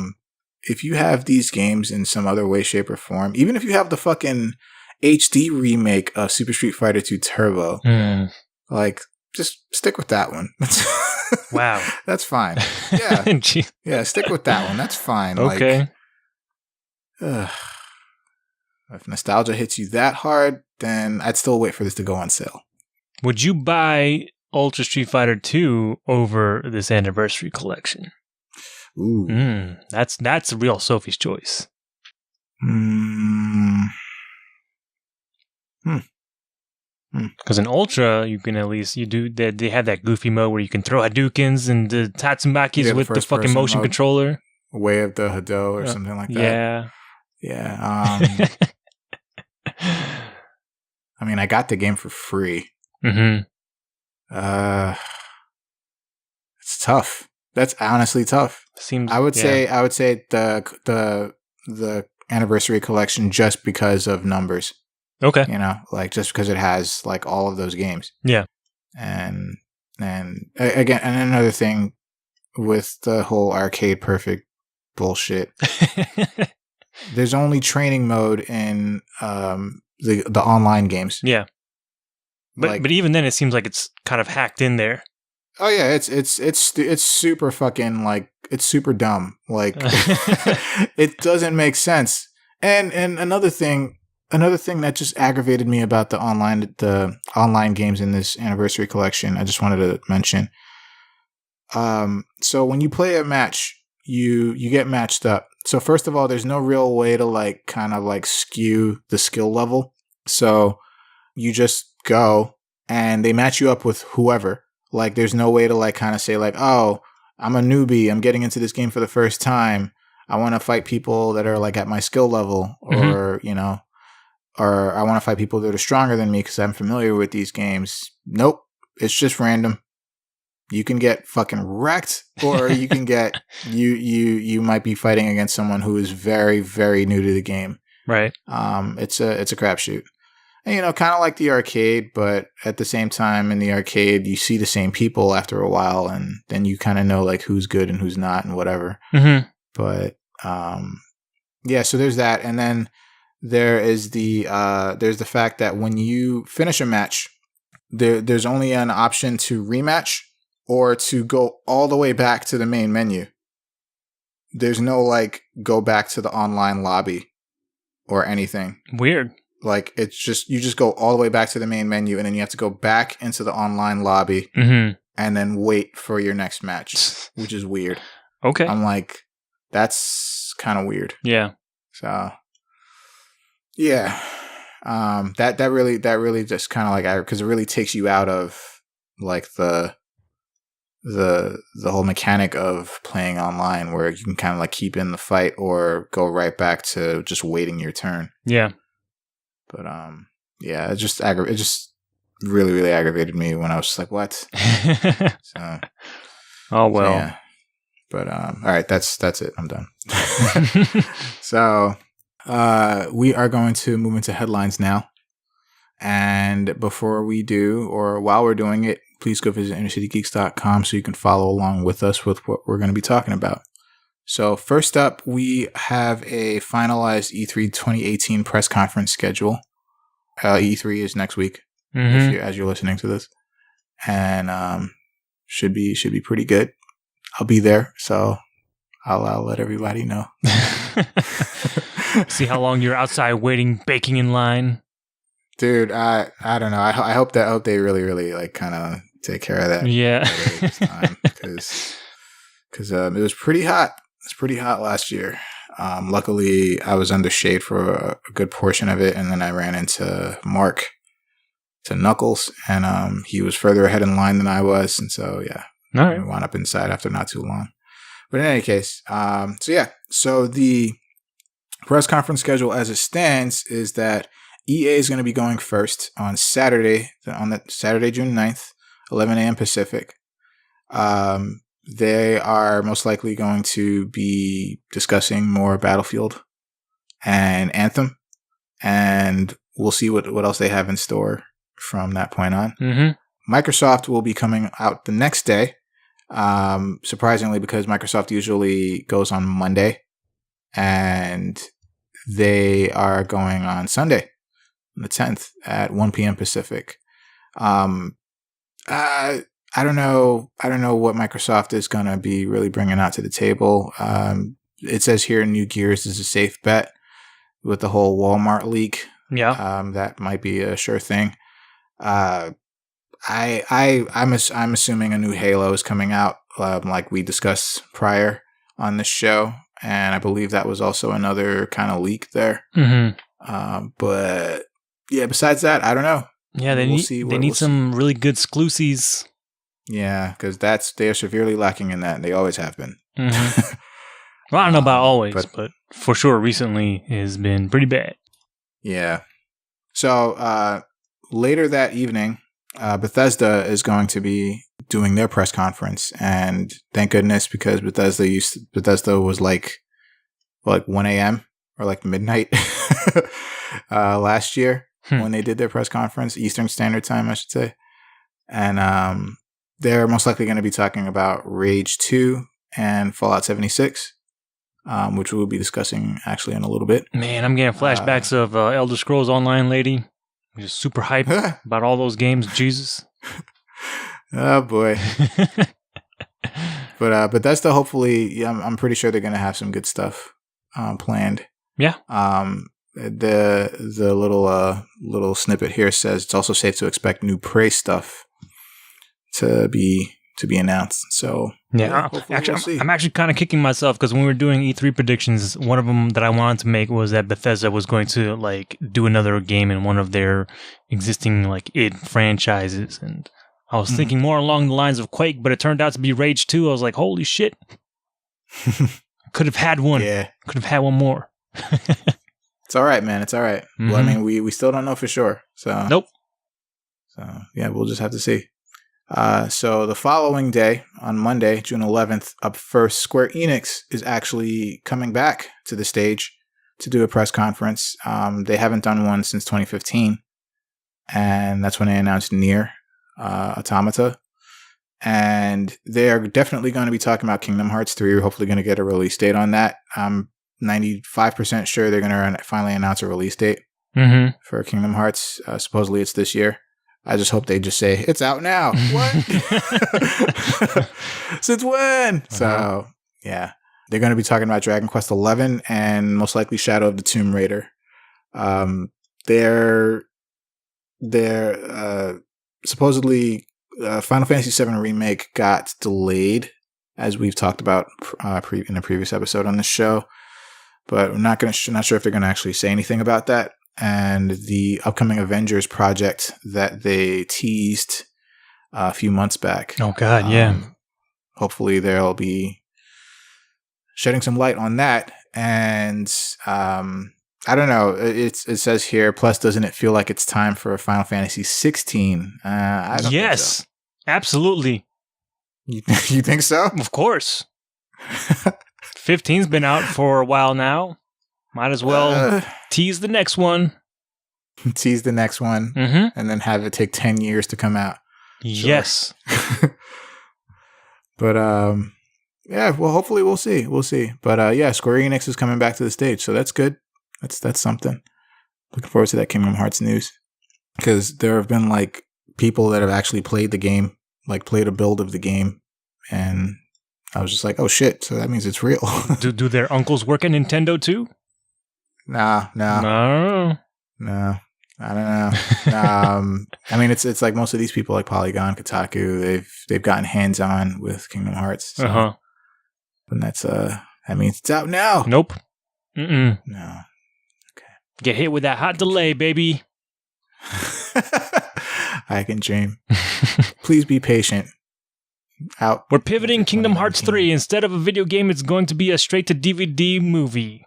if you have these games in some other way, shape, or form, even if you have the fucking HD remake of Super Street Fighter 2 Turbo, like, just stick with that one. Wow. That's fine. Yeah. Yeah, stick with that one. That's fine. Okay. Like, if nostalgia hits you that hard, then I'd still wait for this to go on sale. Would you buy Ultra Street Fighter 2 over this Anniversary Collection? Ooh. That's a real Sophie's choice. Because in Ultra, you can at least they have that goofy mode where you can throw Hadoukens and the Tatsumakis with the fucking motion mode, controller. Way of the Hado or something like that. Yeah. I mean, I got the game for free. Mm-hmm. It's tough. That's honestly tough. I would say the Anniversary Collection just because of numbers. Okay. You know, like just because it has like all of those games. Yeah. And again, and another thing with the whole arcade perfect bullshit. There's only training mode in the online games. Yeah. But even then it seems like it's kind of hacked in there. Oh yeah, it's super fucking like it's super dumb. Like it doesn't make sense. And another thing that just aggravated me about the online games in this Anniversary Collection, I just wanted to mention. So when you play a match, you get matched up. So first of all, there's no real way to like kind of like skew the skill level. So you just go and they match you up with whoever. Like there's no way to like kind of say like, oh, I'm a newbie. I'm getting into this game for the first time. I want to fight people that are like at my skill level, or you know, or I want to fight people that are stronger than me because I'm familiar with these games. Nope, it's just random. You can get fucking wrecked, or you can get you might be fighting against someone who is very, very new to the game. Right. It's a crapshoot. And, you know, kind of like the arcade, but at the same time in the arcade, you see the same people after a while, and then you kind of know like who's good and who's not and whatever. Mm-hmm. But yeah, so there's that, and then there is there's the fact that when you finish a match, there's only an option to rematch or to go all the way back to the main menu. There's no like go back to the online lobby or anything. Weird. Like it's just you just go all the way back to the main menu, and then you have to go back into the online lobby and then wait for your next match, which is weird. Okay. I'm like, that's kind of weird. Yeah. So yeah, that really just kind of like, because it really takes you out of like the whole mechanic of playing online, where you can kind of like keep in the fight or go right back to just waiting your turn. Yeah. But yeah, it just really, really aggravated me when I was just like, what? So, oh well. So, yeah. But all right, that's it. I'm done. So we are going to move into headlines now. And before we do, or while we're doing it, please go visit innercitygeeks.com so you can follow along with us with what we're going to be talking about. So first up, we have a finalized E3 2018 press conference schedule. E3 is next week, as you're listening to this, and should be pretty good. I'll be there, so I'll let everybody know. See how long you're outside waiting, baking in line. Dude, I don't know. I hope they really, really like kind of take care of that. Yeah, this time, because it was pretty hot. It's pretty hot last year. Luckily, I was under shade for a good portion of it, and then I ran into Knuckles, and he was further ahead in line than I was, and so yeah, all right. We wound up inside after not too long. But in any case, so the press conference schedule as it stands is that EA is going to be going first on Saturday, June 9th, 11 a.m. Pacific. They are most likely going to be discussing more Battlefield and Anthem, and we'll see what else they have in store from that point on. Mm-hmm. Microsoft will be coming out the next day Surprisingly, because Microsoft usually goes on Monday, and they are going on Sunday, the 10th at 1 p.m. Pacific. I don't know what Microsoft is going to be really bringing out to the table. It says here New Gears is a safe bet with the whole Walmart leak. Yeah. That might be a sure thing. I'm assuming a new Halo is coming out, like we discussed prior on this show, and I believe that was also another kind of leak there. Mm-hmm. But yeah, besides that, I don't know. Yeah, they need some really good exclusives. Yeah, because they are severely lacking in that, and they always have been. Mm-hmm. Well, I don't know about always, but for sure recently has been pretty bad. Yeah. So later that evening, Bethesda is going to be doing their press conference, and thank goodness, because Bethesda was like 1 a.m. or like midnight last year when they did their press conference, Eastern Standard Time, I should say. And they're most likely going to be talking about Rage 2 and Fallout 76. Which we'll be discussing actually in a little bit. Man, I'm getting flashbacks of Elder Scrolls Online lady. I'm just super hyped about all those games. Jesus. Oh, boy. But Bethesda, hopefully, yeah, I'm pretty sure they're going to have some good stuff planned. Yeah. The little snippet here says it's also safe to expect new Prey stuff to be announced. So yeah, actually, I'm actually kind of kicking myself because when we were doing E3 predictions, one of them that I wanted to make was that Bethesda was going to like do another game in one of their existing like id franchises, and I was thinking more along the lines of Quake, but it turned out to be Rage 2. I was like, holy shit! Could have had one. Yeah, could have had one more. It's all right, man. It's all right. Well, I mean, we still don't know for sure. So nope. So yeah, we'll just have to see. So the following day, on Monday, June 11th, up first, Square Enix is actually coming back to the stage to do a press conference. They haven't done one since 2015, and that's when they announced Nier Automata. And they are definitely going to be talking about Kingdom Hearts 3. We're hopefully going to get a release date on that. I'm 95% sure they're going to finally announce a release date for Kingdom Hearts. Supposedly it's this year. I just hope they just say, it's out now. What? Since when? So, yeah. They're going to be talking about Dragon Quest XI and most likely Shadow of the Tomb Raider. They're supposedly Final Fantasy VII Remake got delayed, as we've talked about in a previous episode on this show. But we're not sure if they're going to actually say anything about that. And the upcoming Avengers project that they teased a few months back. Oh, God, yeah. Hopefully they'll be shedding some light on that. And I don't know. It says here, plus, doesn't it feel like it's time for a Final Fantasy 16? I don't think so. Absolutely. You think so? Of course. 15's been out for a while now. Might as well tease the next one. Tease the next one, and then have it take 10 years to come out. Yes. But, yeah, well, hopefully we'll see. But, yeah, Square Enix is coming back to the stage, so that's good. That's something. Looking forward to that Kingdom Hearts news. Because there have been, like, people that have actually played the game, like, played a build of the game, and I was just like, oh, shit, so that means it's real. Do their uncles work at Nintendo, too? No. I don't know. I mean, it's like most of these people, like Polygon, Kotaku, they've gotten hands on with Kingdom Hearts. So. And that's that means it's out now. Nope. No. Okay. Get hit with that hot delay, baby. I can dream. Please be patient. Out. We're pivoting Kingdom Hearts 3. Instead of a video game, it's going to be a straight-to-DVD movie.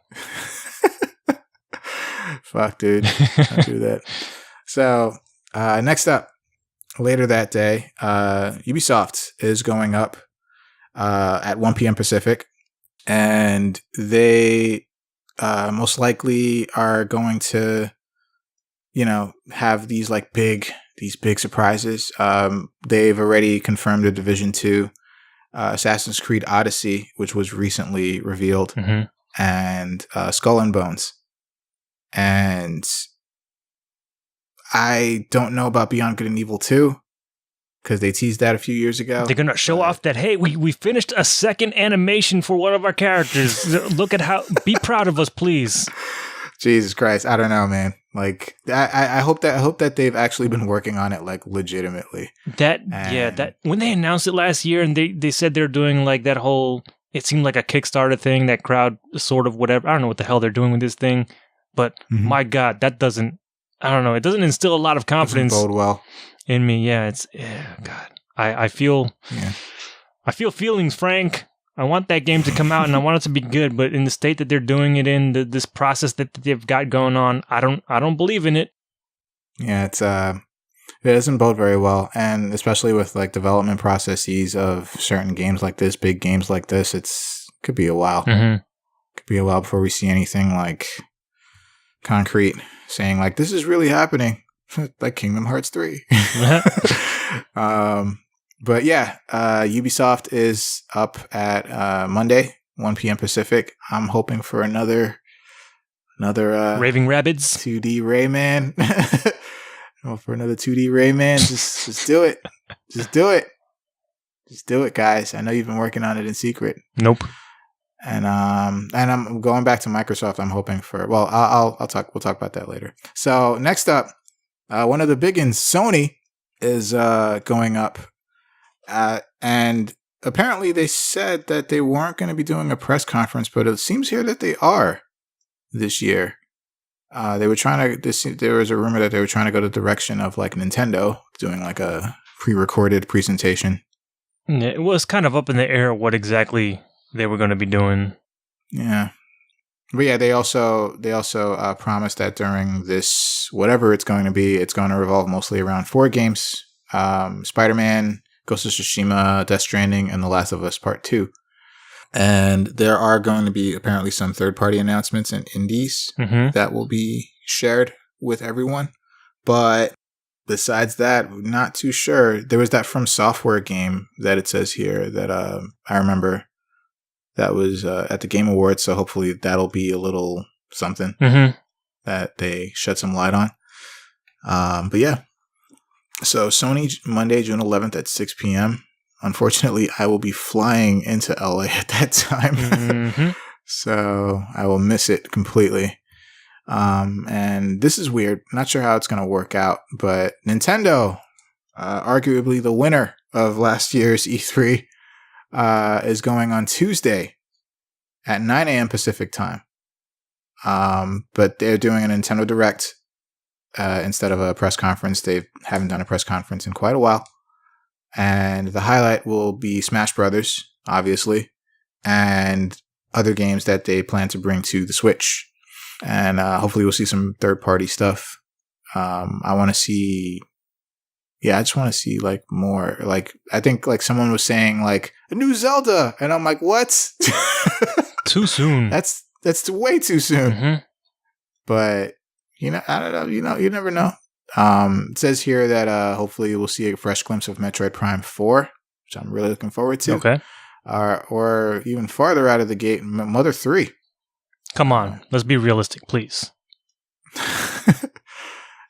Fuck, dude. Don't do that. So, next up, later that day, Ubisoft is going up at 1 p.m. Pacific, and they most likely are going to, have these big surprises. They've already confirmed a Division 2 Assassin's Creed Odyssey, which was recently revealed, and Skull and Bones. And I don't know about Beyond Good and Evil 2, because they teased that a few years ago. They're going to show off that, hey, we finished a second animation for one of our characters. Look at how, be proud of us, please. Jesus Christ. I don't know, man. Like, I hope that they've actually been working on it, like, legitimately. That when they announced it last year and they said they're doing, like, that whole, it seemed like a Kickstarter thing, that crowd sort of whatever. I don't know what the hell they're doing with this thing, but my God, that doesn't, I don't know, it doesn't instill a lot of confidence. Doesn't bode well. In me, God. I feel feelings, Frank. I want that game to come out and I want it to be good, but in the state that they're doing it in, this process that they've got going on, I don't believe in it. Yeah, it doesn't bode very well, and especially with like development processes of certain games like this, big games like this, could be a while. Could be a while before we see anything like concrete saying like this is really happening. Like Kingdom Hearts 3. But yeah, Ubisoft is up at Monday, 1 p.m. Pacific. I'm hoping for another Raving Rabbids 2D Rayman. For another 2D Rayman. Just do it. Just do it. Just do it, guys. I know you've been working on it in secret. Nope. And I'm going back to Microsoft. I'm hoping for. Well, we'll talk about that later. So next up. One of the big ones, Sony, is going up. And apparently they said that they weren't going to be doing a press conference, but it seems here that they are this year. They were trying to, there was a rumor that they were trying to go the direction of like Nintendo, doing like a pre-recorded presentation. Yeah, it was kind of up in the air what exactly they were going to be doing. Yeah. But yeah, they also promised that during this, whatever it's going to be, it's going to revolve mostly around 4 games. Spider-Man, Ghost of Tsushima, Death Stranding, and The Last of Us Part 2. And there are going to be apparently some third-party announcements and indies that will be shared with everyone. But besides that, not too sure. There was that From Software game that it says here that I remember. That was at the Game Awards, so hopefully that'll be a little something that they shed some light on. But yeah, so Sony Monday, June 11th at 6 p.m. Unfortunately, I will be flying into LA at that time, so I will miss it completely. And this is weird. Not sure how it's going to work out, but Nintendo, arguably the winner of last year's E3, is going on Tuesday at 9 a.m. Pacific time. But they're doing a Nintendo Direct instead of a press conference. They haven't done a press conference in quite a while. And the highlight will be Smash Brothers, obviously, and other games that they plan to bring to the Switch. And hopefully we'll see some third-party stuff. I want to see... Yeah, I just want to see like more. Like I think like someone was saying like a new Zelda, and I'm like, what? Too soon. That's way too soon. But I don't know. You never know. It says here that hopefully we'll see a fresh glimpse of Metroid Prime 4, which I'm really looking forward to. Okay. Or even farther out of the gate, Mother 3. Come on, let's be realistic, please.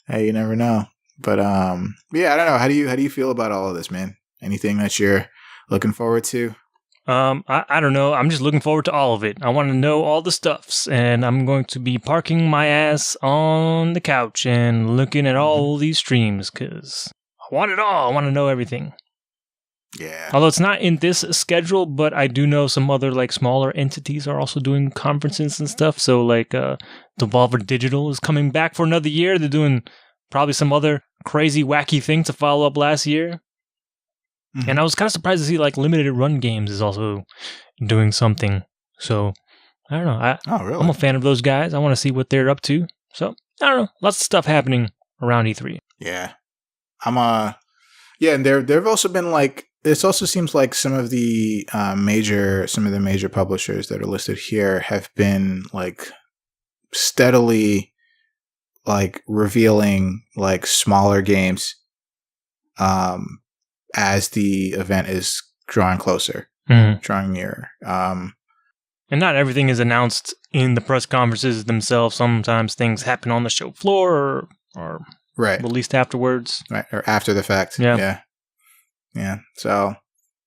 Hey, you never know. But yeah, I don't know. How do you feel about all of this, man? Anything that you're looking forward to? I don't know. I'm just looking forward to all of it. I want to know all the stuffs, and I'm going to be parking my ass on the couch and looking at all these streams because I want it all. I want to know everything. Yeah. Although it's not in this schedule, but I do know some other like smaller entities are also doing conferences and stuff. So like Devolver Digital is coming back for another year. They're doing probably some other crazy, wacky thing to follow up last year. And I was kind of surprised to see like Limited Run Games is also doing something. So, I don't know. Really? I'm a fan of those guys. I want to see what they're up to. So, I don't know. Lots of stuff happening around E3. Yeah. Yeah, and there've also been like, this also seems like some of the major publishers that are listed here have been like steadily like revealing like smaller games as the event is drawing closer. drawing nearer. And not everything is announced in the press conferences themselves. Sometimes things happen on the show floor or released afterwards. Right, or after the fact. Yeah. So,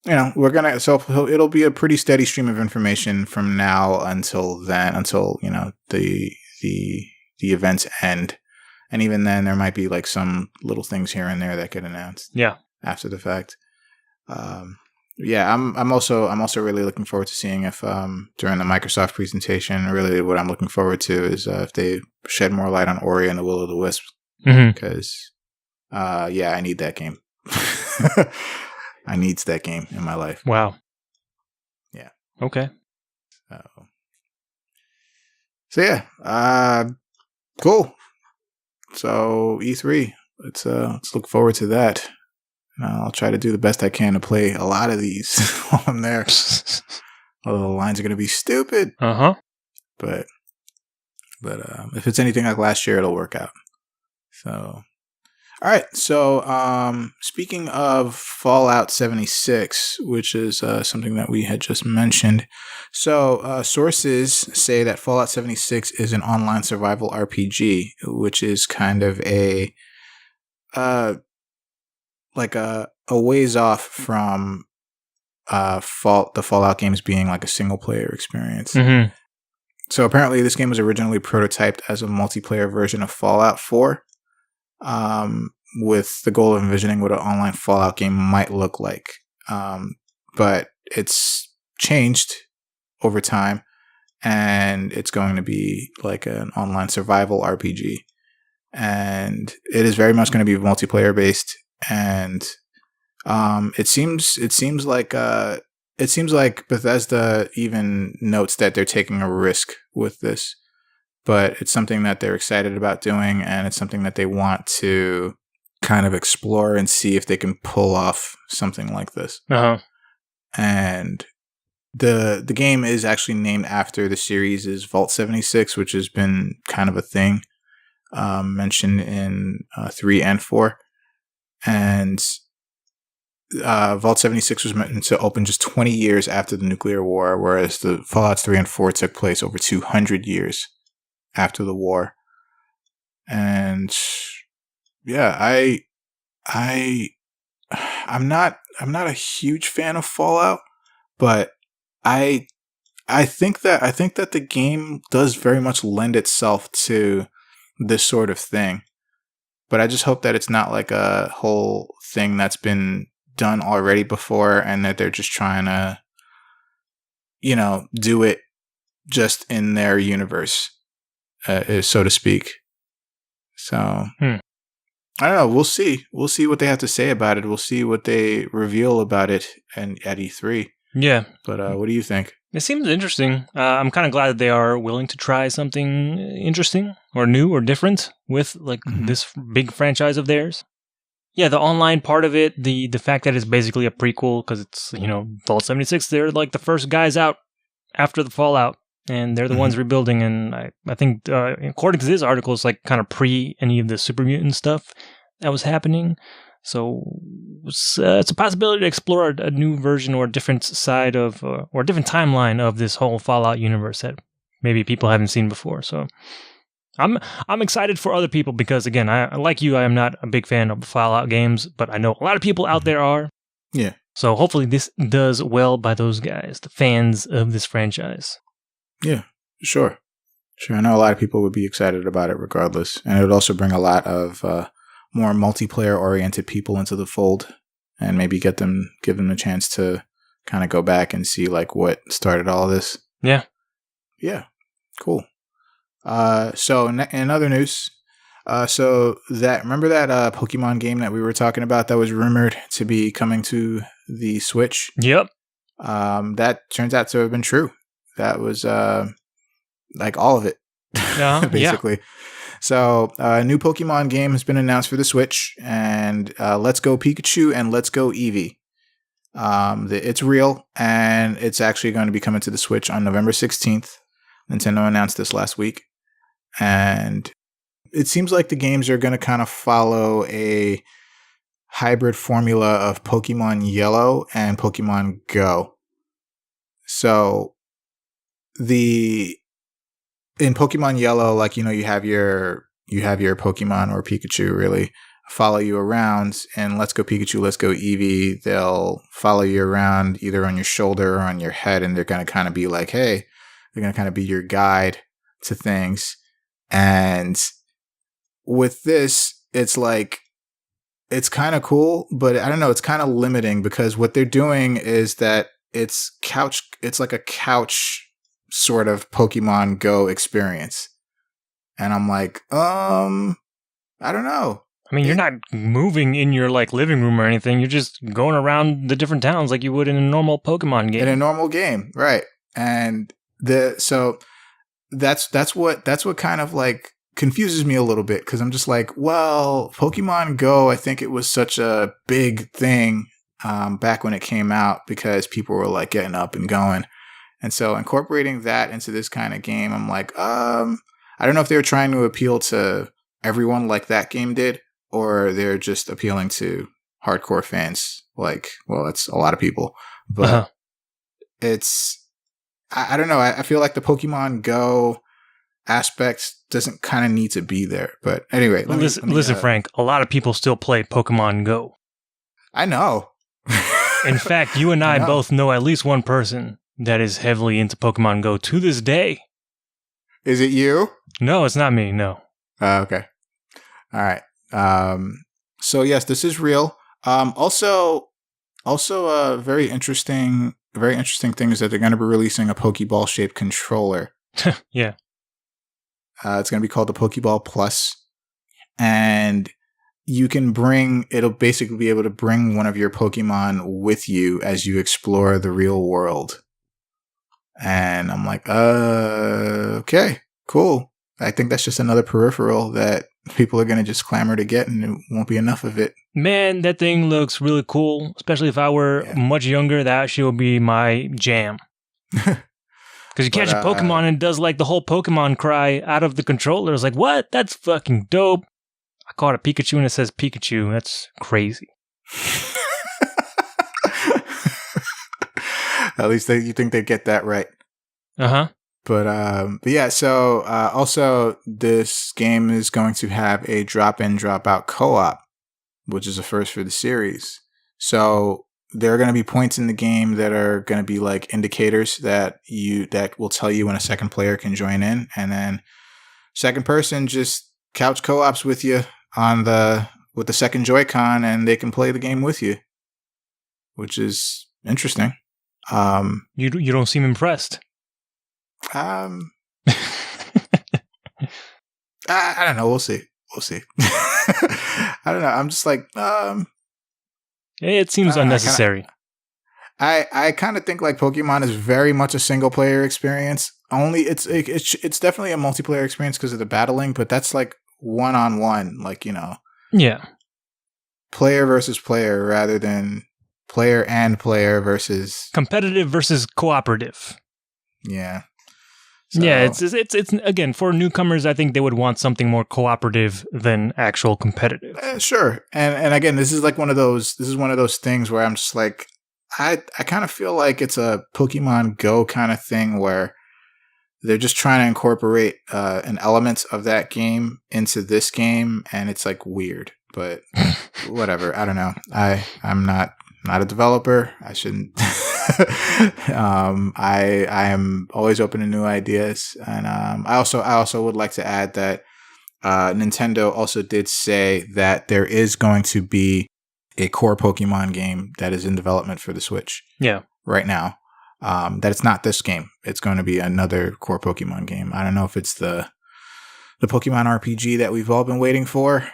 it'll be a pretty steady stream of information from now until then, until, the events end. And even then, there might be like some little things here and there that get announced. After the fact. I'm also really looking forward to seeing if during the Microsoft presentation, really what I'm looking forward to is if they shed more light on Ori and the Will of the Wisp, because I need that game. I needs that game in my life. Wow. Yeah. Okay. So cool. So E3, let's look forward to that. I'll try to do the best I can to play a lot of these while I'm there. Although the lines are going to be stupid. But if it's anything like last year, it'll work out. So, all right. So, speaking of Fallout 76, which is something that we had just mentioned. So, sources say that Fallout 76 is an online survival RPG, which is kind of a ways off from the Fallout games being like a single player experience. So apparently this game was originally prototyped as a multiplayer version of Fallout 4, with the goal of envisioning what an online Fallout game might look like. But it's changed over time, and it's going to be like an online survival RPG. And it is very much going to be multiplayer based. And it seems like Bethesda even notes that they're taking a risk with this, but it's something that they're excited about doing, and it's something that they want to kind of explore and see if they can pull off something like this. And the game is actually named after the series' Vault 76, which has been kind of a thing mentioned in 3 and 4. And Vault 76 was meant to open just 20 years after the nuclear war, whereas the Fallouts 3 and 4 took place over 200 years after the war. And I'm not a huge fan of Fallout, but I think that the game does very much lend itself to this sort of thing. But I just hope that it's not like a whole thing that's been done already before, and that they're just trying to, do it just in their universe, so to speak. So, I don't know. We'll see. We'll see what they have to say about it. We'll see what they reveal about it at E3. Yeah. But what do you think? It seems interesting. I'm kind of glad that they are willing to try something interesting or new or different with this big franchise of theirs. Yeah, the online part of it, the fact that it's basically a prequel because it's, Vault 76, they're like the first guys out after the Fallout, and they're the ones rebuilding. And I think, according to this article, it's like kind of pre any of the super mutant stuff that was happening. So it's a possibility to explore a new version or a different side of, or a different timeline of this whole Fallout universe that maybe people haven't seen before. So I'm excited for other people because, again, I like you, I am not a big fan of Fallout games, but I know a lot of people out there are. Yeah. So hopefully this does well by those guys, the fans of this franchise. Yeah, sure. I know a lot of people would be excited about it regardless. And it would also bring a lot of more multiplayer-oriented people into the fold, and maybe give them a chance to kind of go back and see like what started all this. Yeah. Yeah. Cool. So in other news, remember that Pokemon game that we were talking about that was rumored to be coming to the Switch? Yep. That turns out to have been true. That was like all of it, basically. Yeah. So a new Pokemon game has been announced for the Switch, and Let's Go Pikachu and Let's Go Eevee. It's real, and it's actually going to be coming to the Switch on November 16th. Nintendo announced this last week. And it seems like the games are going to kind of follow a hybrid formula of Pokemon Yellow and Pokemon Go. So in Pokemon Yellow, like, you have your Pokemon or Pikachu really follow you around, and Let's Go Pikachu, Let's Go Eevee, they'll follow you around either on your shoulder or on your head, and they're going to kind of be like, hey, they're going to kind of be your guide to things. And with this, it's like, it's kind of cool, but I don't know, it's kind of limiting because what they're doing is that it's like a couch sort of Pokemon Go experience. And I'm like, I don't know. I mean, you're not moving in your like living room or anything. You're just going around the different towns like you would in a normal Pokemon game. In a normal game, right? And so that's what kind of like confuses me a little bit, because I'm just like, well, Pokemon Go, I think it was such a big thing back when it came out because people were like getting up and going, and so incorporating that into this kind of game, I'm like, I don't know if they were trying to appeal to everyone like that game did, or they're just appealing to hardcore fans. Like, well, that's a lot of people, but it's, I don't know. I feel like the Pokemon Go aspect doesn't kind of need to be there. But anyway, listen, Frank, a lot of people still play Pokemon Go. I know. In fact, you and I both know at least one person that is heavily into Pokemon Go to this day. Is it you? No, it's not me. No. Okay. All right. So yes, this is real. Also, very interesting thing is that they're going to be releasing a Pokeball shaped controller. Yeah. It's going to be called the Pokeball Plus, and it'll basically be able to bring one of your Pokemon with you as you explore the real world. And I'm like, okay, cool. I think that's just another peripheral that people are going to just clamor to get, and it won't be enough of it. Man, that thing looks really cool. Especially if I were much younger, that actually would be my jam. Because you catch a Pokemon and it does like the whole Pokemon cry out of the controller. It's like, what? That's fucking dope. I caught a Pikachu and it says Pikachu. That's crazy. At least you think they get that right. Uh-huh. But yeah, so also this game is going to have a drop-in, drop-out co-op, which is a first for the series. So there are going to be points in the game that are going to be like indicators that will tell you when a second player can join in, and then second person just couch co-ops with you with the second Joy-Con, and they can play the game with you, which is interesting. You don't seem impressed. I don't know. We'll see. I don't know. I'm just like, it seems unnecessary. I kind of think like Pokemon is very much a single player experience. Only it's definitely a multiplayer experience because of the battling, but that's like one-on-one, like, yeah, player versus player rather than player and player versus competitive versus cooperative. Yeah. So, yeah, it's again, for newcomers, I think they would want something more cooperative than actual competitive. Sure. And again, this is one of those things where I'm just like, I kind of feel like it's a Pokemon Go kind of thing where they're just trying to incorporate an element of that game into this game, and it's like weird, but whatever. I don't know. I'm not a developer. I shouldn't. I am always open to new ideas, and I also would like to add that Nintendo also did say that there is going to be a core Pokemon game that is in development for the Switch. Yeah, right now. That it's not this game. It's going to be another core Pokemon game. I don't know if it's the Pokemon RPG that we've all been waiting for.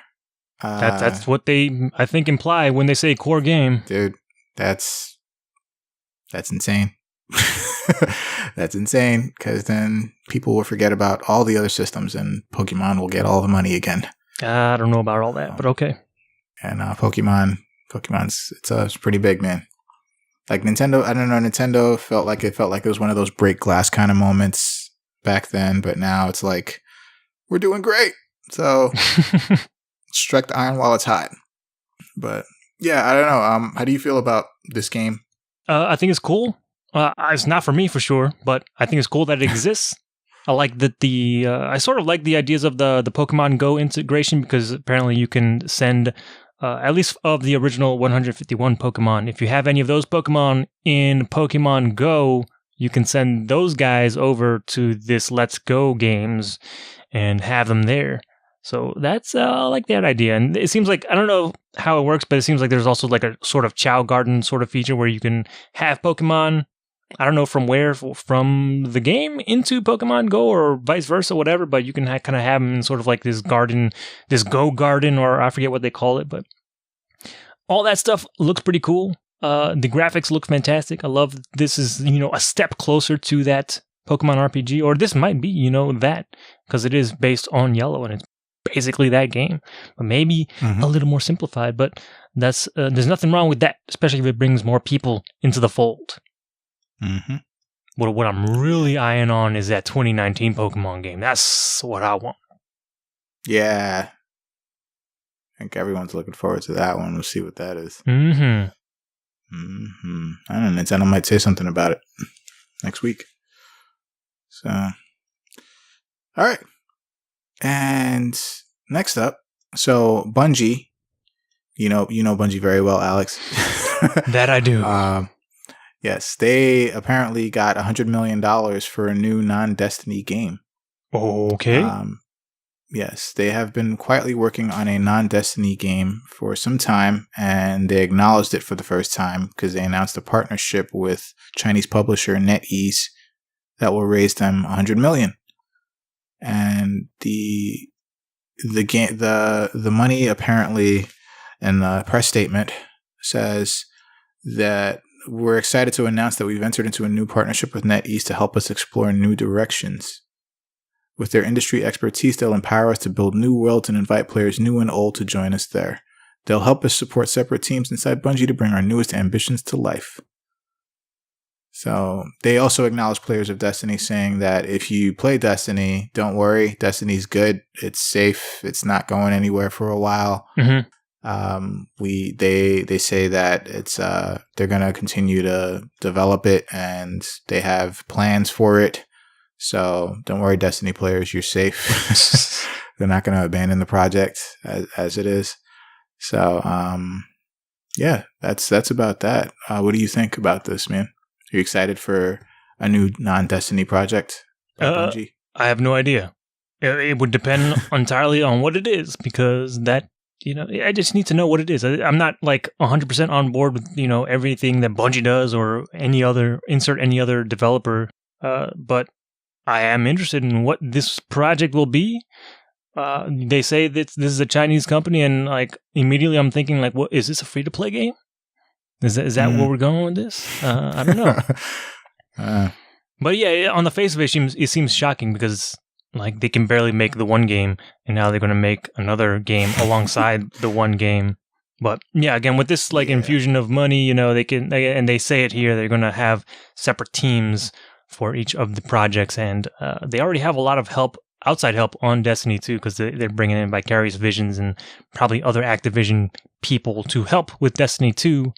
That's what they, I think, imply when they say core game. Dude, that's insane. That's insane, because then people will forget about all the other systems and Pokemon will get all the money again. I don't know about all that, but okay. And Pokemon's it's pretty big, man. Like Nintendo, I don't know, Nintendo felt like it was one of those break glass kind of moments back then, but now it's like, we're doing great. So strike the iron while it's hot. But yeah, I don't know. How do you feel about this game? I think it's cool. It's not for me for sure, but I think it's cool that it exists. I like that I sort of like the ideas of the Pokemon Go integration, because apparently you can send, at least of the original 151 Pokemon, if you have any of those Pokemon in Pokemon Go, you can send those guys over to this Let's Go games and have them there. So that's, I like that idea. And it seems like, I don't know how it works, but it seems like there's also like a sort of Chow Garden sort of feature where you can have Pokemon, I don't know from where, from the game into Pokemon Go or vice versa, whatever, but you can kind of have them in sort of like this garden, this Go Garden, or I forget what they call it, but all that stuff looks pretty cool. The graphics look fantastic. I love this is, a step closer to that Pokemon RPG, or this might be, that, because it is based on Yellow and it's basically that game, but maybe a little more simplified. But that's there's nothing wrong with that, especially if it brings more people into the fold. Mm-hmm. What I'm really eyeing on is that 2019 Pokemon game. That's what I want. Yeah, I think everyone's looking forward to that one. We'll see what that is. Mm-hmm. Mm-hmm. I don't know. Nintendo might say something about it next week. So, all right. And next up, so Bungie, you know Bungie very well, Alex. That I do. Yes, they apparently got $100 million for a new non-Destiny game. Okay. Yes, they have been quietly working on a non-Destiny game for some time, and they acknowledged it for the first time because they announced a partnership with Chinese publisher NetEase that will raise them $100 million. And the money apparently in the press statement says that we're excited to announce that we've entered into a new partnership with NetEase to help us explore new directions. With their industry expertise, they'll empower us to build new worlds and invite players new and old to join us there. They'll help us support separate teams inside Bungie to bring our newest ambitions to life. So they also acknowledge players of Destiny, saying that if you play Destiny, don't worry, Destiny's good. It's safe. It's not going anywhere for a while. Mm-hmm. They say that it's they're gonna continue to develop it and they have plans for it. So don't worry, Destiny players, you're safe. They're not gonna abandon the project as it is. So yeah, that's about that. What do you think about this, man? Are you excited for a new non-Destiny project by Bungie? I have no idea. It would depend entirely on what it is, because that, I just need to know what it is. I'm not like 100% on board with, everything that Bungie does or any other developer. But I am interested in what this project will be. They say that this is a Chinese company, and like immediately I'm thinking like, what is this, a free-to-play game? Is that where we're going with this? I don't know. But yeah, on the face of it, it seems shocking because like they can barely make the one game, and now they're going to make another game alongside the one game. But yeah, again, with this like infusion of money, they can, and they say it here, they're going to have separate teams for each of the projects, and they already have a lot of outside help on Destiny too, because they're bringing in Vicarious Visions and probably other Activision people to help with Destiny 2.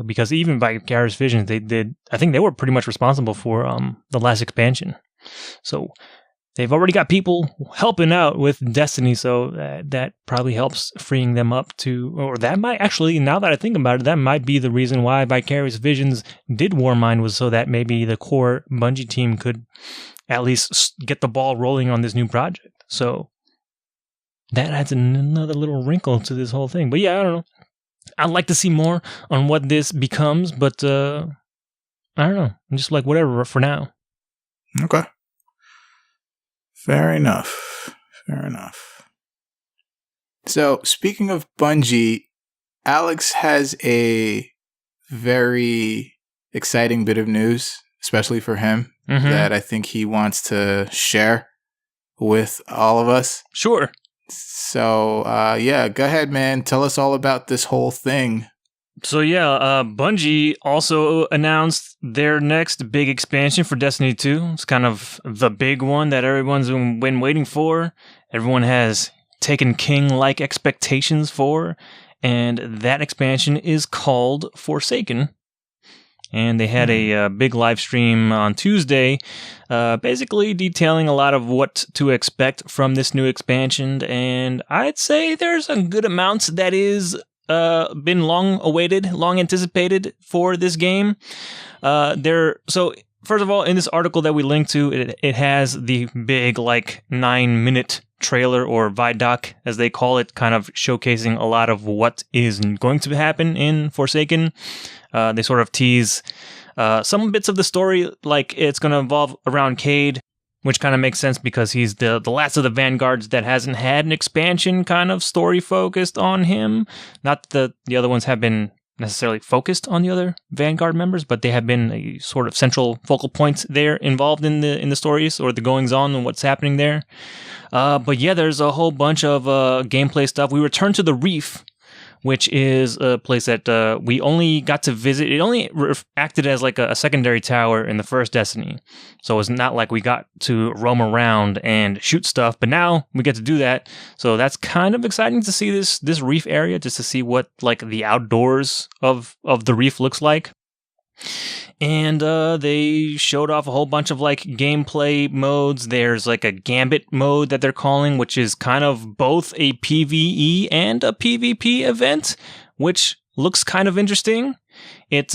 Because even Vicarious Visions, I think they were pretty much responsible for the last expansion. So they've already got people helping out with Destiny, so that probably helps freeing them up or that might actually, now that I think about it, that might be the reason why Vicarious Visions did Warmind, was so that maybe the core Bungie team could at least get the ball rolling on this new project. So that adds another little wrinkle to this whole thing. But yeah, I don't know. I'd like to see more on what this becomes, but I don't know. I'm just like, whatever for now. Okay. Fair enough. So, speaking of Bungie, Alex has a very exciting bit of news, especially for him, that I think he wants to share with all of us. Sure. So, go ahead, man. Tell us all about this whole thing. So, Bungie also announced their next big expansion for Destiny 2. It's kind of the big one that everyone's been waiting for. Everyone has taken king-like expectations for. And that expansion is called Forsaken. and they had a big live stream on Tuesday, basically detailing a lot of what to expect from this new expansion. And I'd say there's a good amount that is been long awaited, long anticipated for this game. So first of all, in this article that we linked to, it has the big 9-minute trailer, or Vidoc as they call it, kind of showcasing a lot of what is going to happen in Forsaken. They sort of tease some bits of the story, like it's going to evolve around Cade, which kind of makes sense because he's the last of the Vanguards that hasn't had an expansion kind of story focused on him. Not that the other ones have been necessarily focused on the other Vanguard members, but they have been a sort of central focal point there, involved in the stories or the goings on and what's happening there. But yeah, there's a whole bunch of gameplay stuff. We return to the Reef, which is a place that we only got to visit. It only acted as a secondary tower in the first Destiny. So it's not like we got to roam around and shoot stuff, but now we get to do that. So that's kind of exciting to see this reef area, just to see what the outdoors of the reef looks like. And they showed off a whole bunch of gameplay modes. There's a Gambit mode that they're calling, which is kind of both a PvE and a PvP event, which looks kind of interesting. It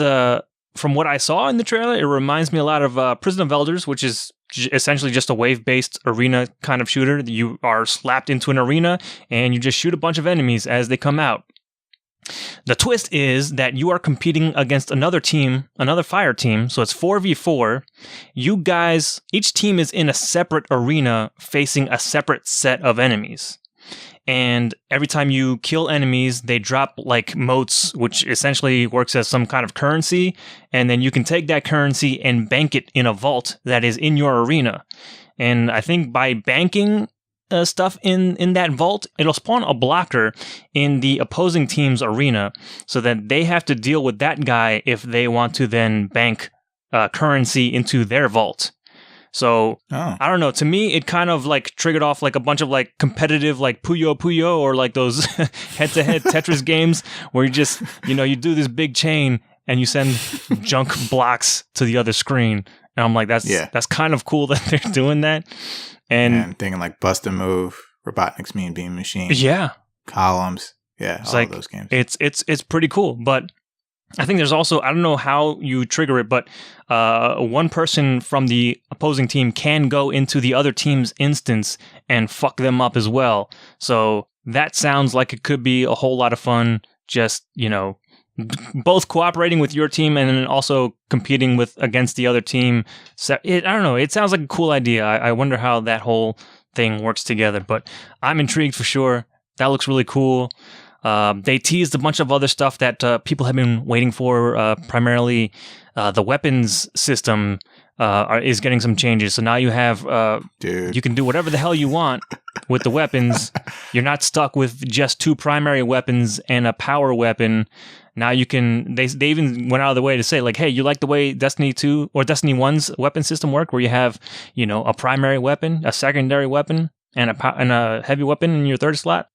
from what I saw in the trailer, it reminds me a lot of Prison of Elders, which is essentially just a wave-based arena kind of shooter. You are slapped into an arena and you just shoot a bunch of enemies as they come out. The twist is that you are competing against another team, another fire team, so it's 4v4. You guys, each team is in a separate arena facing a separate set of enemies. And every time you kill enemies, they drop motes, which essentially works as some kind of currency, and then you can take that currency and bank it in a vault that is in your arena. And I think by banking stuff in that vault, it'll spawn a blocker in the opposing team's arena, so that they have to deal with that guy if they want to then bank currency into their vault. So I don't know. To me, it kind of triggered off a bunch of competitive Puyo Puyo, or those head-to-head Tetris games where you just you do this big chain and you send junk blocks to the other screen. And I'm that's kind of cool that they're doing that. And thinking Bust a Move, Robotnik's Mean Bean Machine. Yeah. Columns. Yeah, it's all of those games. It's pretty cool. But I think there's also, I don't know how you trigger it, but one person from the opposing team can go into the other team's instance and fuck them up as well. So that sounds like it could be a whole lot of fun. Just, both cooperating with your team and then also competing against the other team. So I don't know. It sounds like a cool idea. I wonder how that whole thing works together. But I'm intrigued for sure. That looks really cool. They teased a bunch of other stuff that people have been waiting for. Primarily, the weapons system is getting some changes. So now you have, you can do whatever the hell you want with the weapons. You're not stuck with just 2 primary weapons and a power weapon. Now you can, they even went out of the way to say hey, you like the way Destiny 2 or Destiny 1's weapon system work, where you have, a primary weapon, a secondary weapon, and a heavy weapon in your third slot?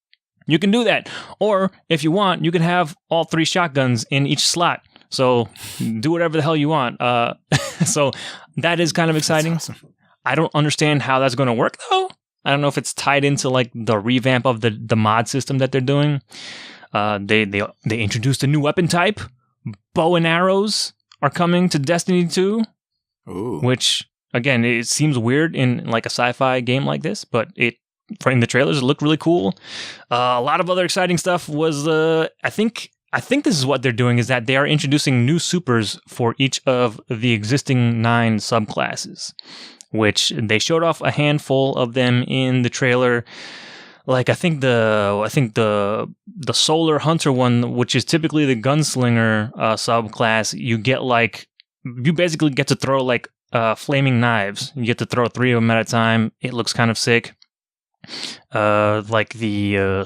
You can do that. Or if you want, you can have all 3 shotguns in each slot. So do whatever the hell you want. So that is kind of exciting. That's awesome. I don't understand how that's going to work though. I don't know if it's tied into the revamp of the mod system that they're doing. They introduced a new weapon type. Bow and arrows are coming to Destiny 2. Ooh. Which, again, it seems weird in a sci-fi game like this, but in the trailers, it looked really cool. A lot of other exciting stuff was, I think this is what they're doing, is that they are introducing new supers for each of the existing 9 subclasses, which they showed off a handful of them in the trailer. I think the Solar Hunter one, which is typically the gunslinger subclass, you basically get to throw flaming knives. You get to throw 3 of them at a time. It looks kind of sick. The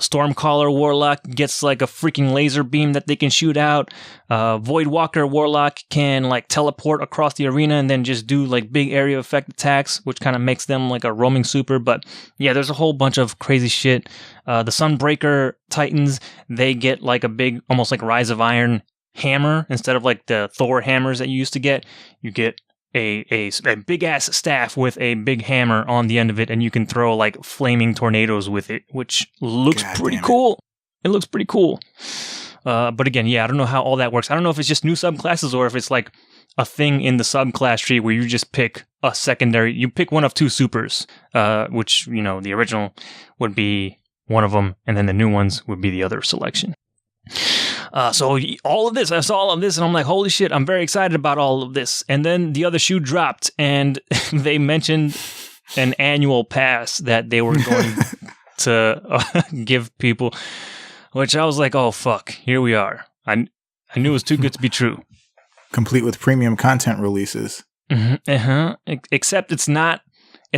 Stormcaller Warlock gets a freaking laser beam that they can shoot out. Voidwalker Warlock can teleport across the arena and then just do big area effect attacks, which kind of makes them a roaming super. But yeah, there's a whole bunch of crazy shit. The Sunbreaker Titans, they get a big, almost Rise of Iron hammer instead of like the Thor hammers that you used to get. You get a big ass staff with a big hammer on the end of it, and you can throw like flaming tornadoes with it, which looks pretty cool. It looks pretty cool. But again, I don't know how all that works. I don't know if it's just new subclasses or if it's like a thing in the subclass tree where you just pick a secondary. You pick one of two supers, which, the original would be one of them, and then the new ones would be the other selection. So all of this, I saw all of this, and I'm like, holy shit, I'm very excited about all of this. And then the other shoe dropped, and they mentioned an annual pass that they were going to give people, which I was like, oh, fuck, here we are. I knew it was too good to be true. Complete with premium content releases. Except it's not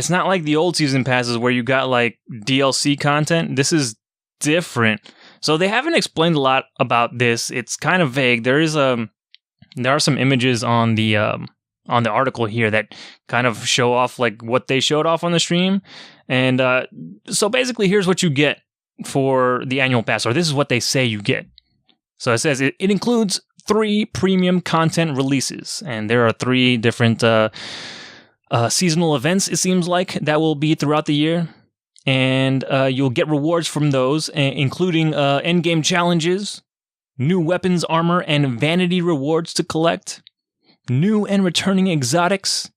like the old season passes where you got like DLC content. This is different. So they haven't explained a lot about this. It's kind of vague. There are some images on the article here that kind of show off like what they showed off on the stream. And so basically, here's what you get for the annual pass, or this is what they say you get. So it says it includes 3 premium content releases, and there are 3 different seasonal events, it seems like, that will be throughout the year. And you'll get rewards from those, including endgame challenges, new weapons, armor, and vanity rewards to collect, new and returning exotics,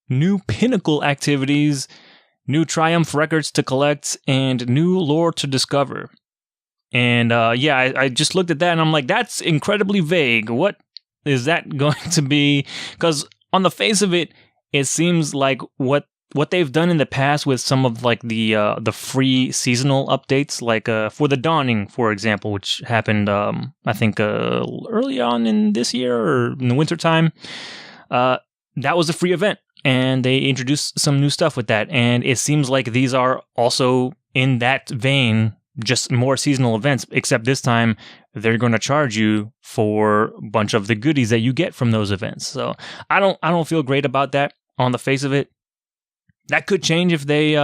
new pinnacle activities, new triumph records to collect, and new lore to discover. And I just looked at that and I'm like, that's incredibly vague. What is that going to be? Because on the face of it, it seems like what they've done in the past with some of like the free seasonal updates, like for the Dawning, for example, which happened I think early on in this year or in the wintertime. That was a free event, and they introduced some new stuff with that. And it seems like these are also in that vein, just more seasonal events, except this time they're going to charge you for a bunch of the goodies that you get from those events. So I don't feel great about that on the face of it. That could change if they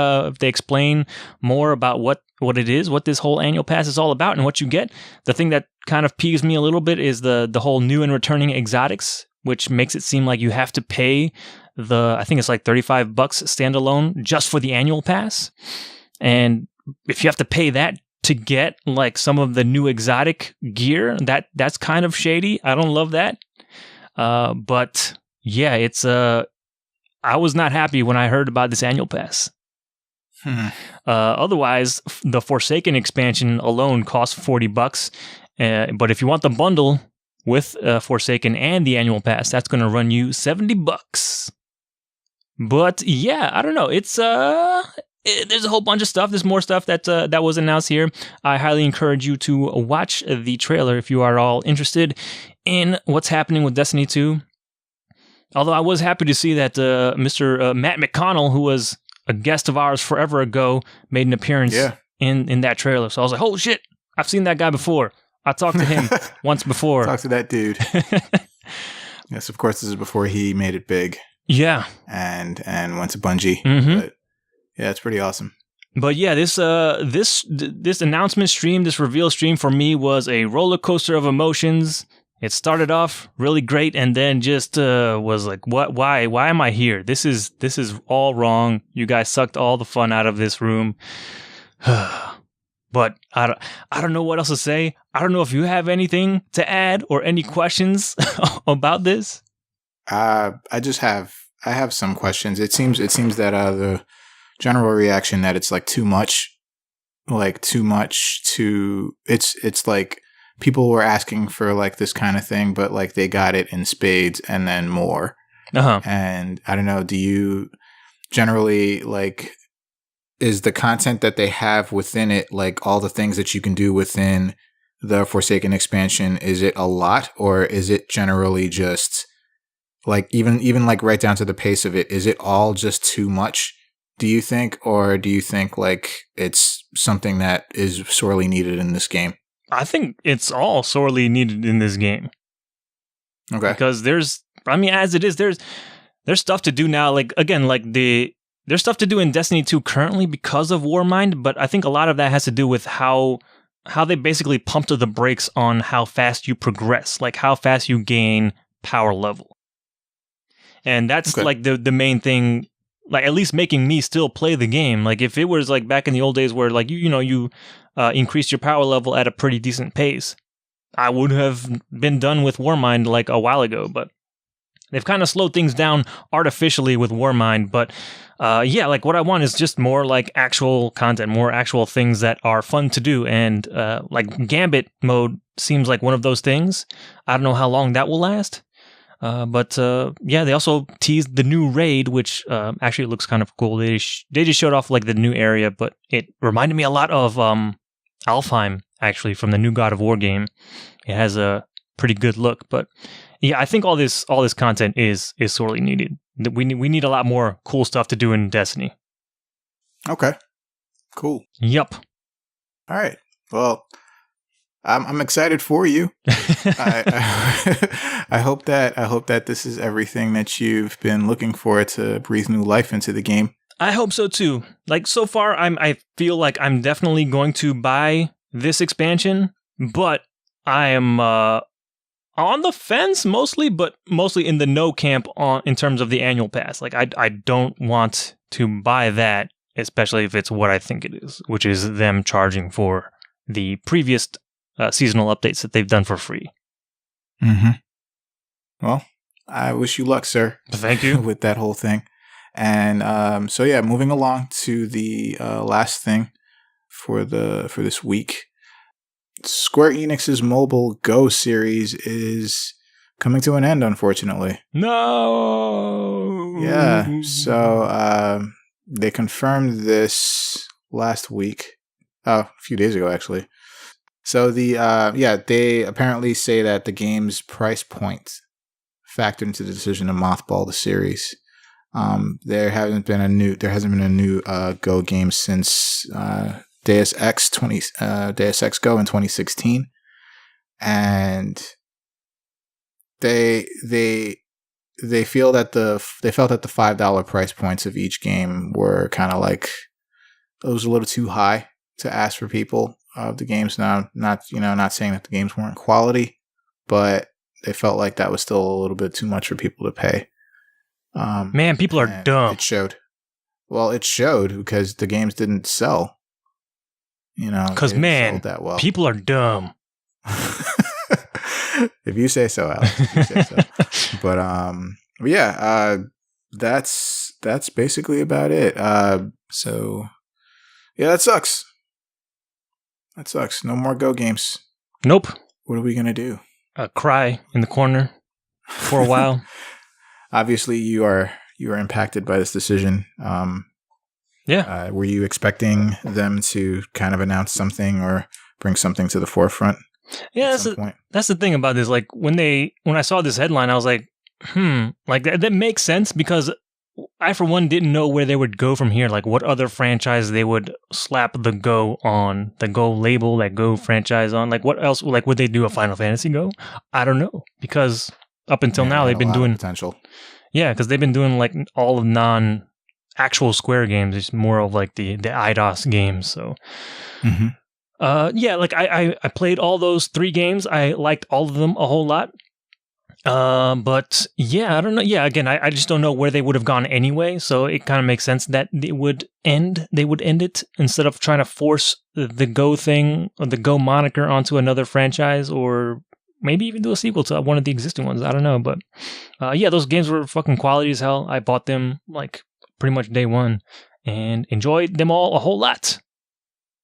explain more about what it is, what this whole annual pass is all about, and what you get. The thing that kind of peeves me a little bit is the whole new and returning exotics, which makes it seem like you have to pay I think it's like $35 standalone just for the annual pass. And if you have to pay that to get like some of the new exotic gear, that's kind of shady. I don't love that. But yeah, it's I was not happy when I heard about this annual pass. Otherwise, the Forsaken expansion alone costs $40. But if you want the bundle with Forsaken and the annual pass, that's going to run you $70. But yeah, I don't know. It's there's a whole bunch of stuff. There's more stuff that was announced here. I highly encourage you to watch the trailer if you are all interested in what's happening with Destiny 2. Although I was happy to see that Mr. Matt McConnell, who was a guest of ours forever ago, made an appearance in that trailer. So I was like, holy shit, I've seen that guy before. I talked to him once before. Talked to that dude. Yes, of course, this is before he made it big. Yeah. And went to Bungie. Mm-hmm. But yeah, it's pretty awesome. But yeah, this announcement stream, this reveal stream for me was a roller coaster of emotions. It started off really great and then just was like, what? Why am I here? This is all wrong. You guys sucked all the fun out of this room. But I don't know what else to say. I don't know if you have anything to add or any questions about this. I have some questions. It seems that the general reaction that it's like too much to it's like people were asking for like this kind of thing, but like they got it in spades and then more. And I don't know, do you generally like, is the content that they have within it, like all the things that you can do within the Forsaken expansion, is it a lot, or is it generally just like even like right down to the pace of it, is it all just too much, do you think? Or do you think like it's something that is sorely needed in this game? I think it's all sorely needed in this game. Okay. Because as it is, there's stuff to do now. Like, again, like there's stuff to do in Destiny 2 currently because of Warmind, but I think a lot of that has to do with how how they basically pumped the brakes on how fast you progress, like how fast you gain power level. And that's like the main thing, like at least making me still play the game. Like if it was like back in the old days where like you increased your power level at a pretty decent pace, I would have been done with Warmind like a while ago, but they've kind of slowed things down artificially with Warmind. But yeah, like what I want is just more like actual content, more actual things that are fun to do. And like Gambit mode seems like one of those things. I don't know how long that will last. But yeah, they also teased the new raid, which actually looks kind of cool. They just showed off like the new area, but it reminded me a lot of Alfheim, actually, from the new God of War game. It has a pretty good look, but yeah, I think all this content is sorely needed. We need a lot more cool stuff to do in Destiny. Okay, cool. Yep. All right. Well, I'm excited for you. I hope that this is everything that you've been looking for to breathe new life into the game. I hope so too. Like so far, I feel like I'm definitely going to buy this expansion, but I am on the fence mostly, but mostly in the no camp in terms of the annual pass. Like I don't want to buy that, especially if it's what I think it is, which is them charging for the previous seasonal updates that they've done for free. Mm-hmm. Well, I wish you luck, sir. Thank you. with that whole thing. And so yeah, moving along to the last thing for this week. Square Enix's mobile Go series is coming to an end, unfortunately. No. Yeah. So they confirmed this last week. A few days ago, actually. So they apparently say that the game's price point factored into the decision to mothball the series. There hasn't been a new Go game since Deus Ex Go in 2016, and they felt that the $5 price points of each game were kind of like it was a little too high to ask for people of the games. Now, not saying that the games weren't quality, but they felt like that was still a little bit too much for people to pay. Man, people are dumb. It showed. Well, it showed because the games didn't sell. Because man, that well. People are dumb. If you say so, Alex. If you say so. But yeah, that's basically about it. So yeah, that sucks. That sucks. No more Go games. Nope. What are we gonna do? Cry in the corner for a while. Obviously, you are impacted by this decision. Yeah. Were you expecting them to kind of announce something or bring something to the forefront? Yeah, that's the thing about this. Like when I saw this headline, I was like, like that makes sense because I, for one, didn't know where they would go from here. Like what other franchise they would slap the Go on, the Go label, that Go franchise on. Like what else? Like would they do a Final Fantasy Go? I don't know because up until now they've been doing potential. Yeah, because they've been doing like all of non-actual Square games. It's more of like the IDOS games. So. Mm-hmm. Yeah, like I played all those 3 games. I liked all of them a whole lot. But yeah, I don't know. Yeah, again, I just don't know where they would have gone anyway. So it kind of makes sense that they would end it instead of trying to force the Go thing or the Go moniker onto another franchise or maybe even do a sequel to one of the existing ones. I don't know. But yeah, those games were fucking quality as hell. I bought them like pretty much day one and enjoyed them all a whole lot.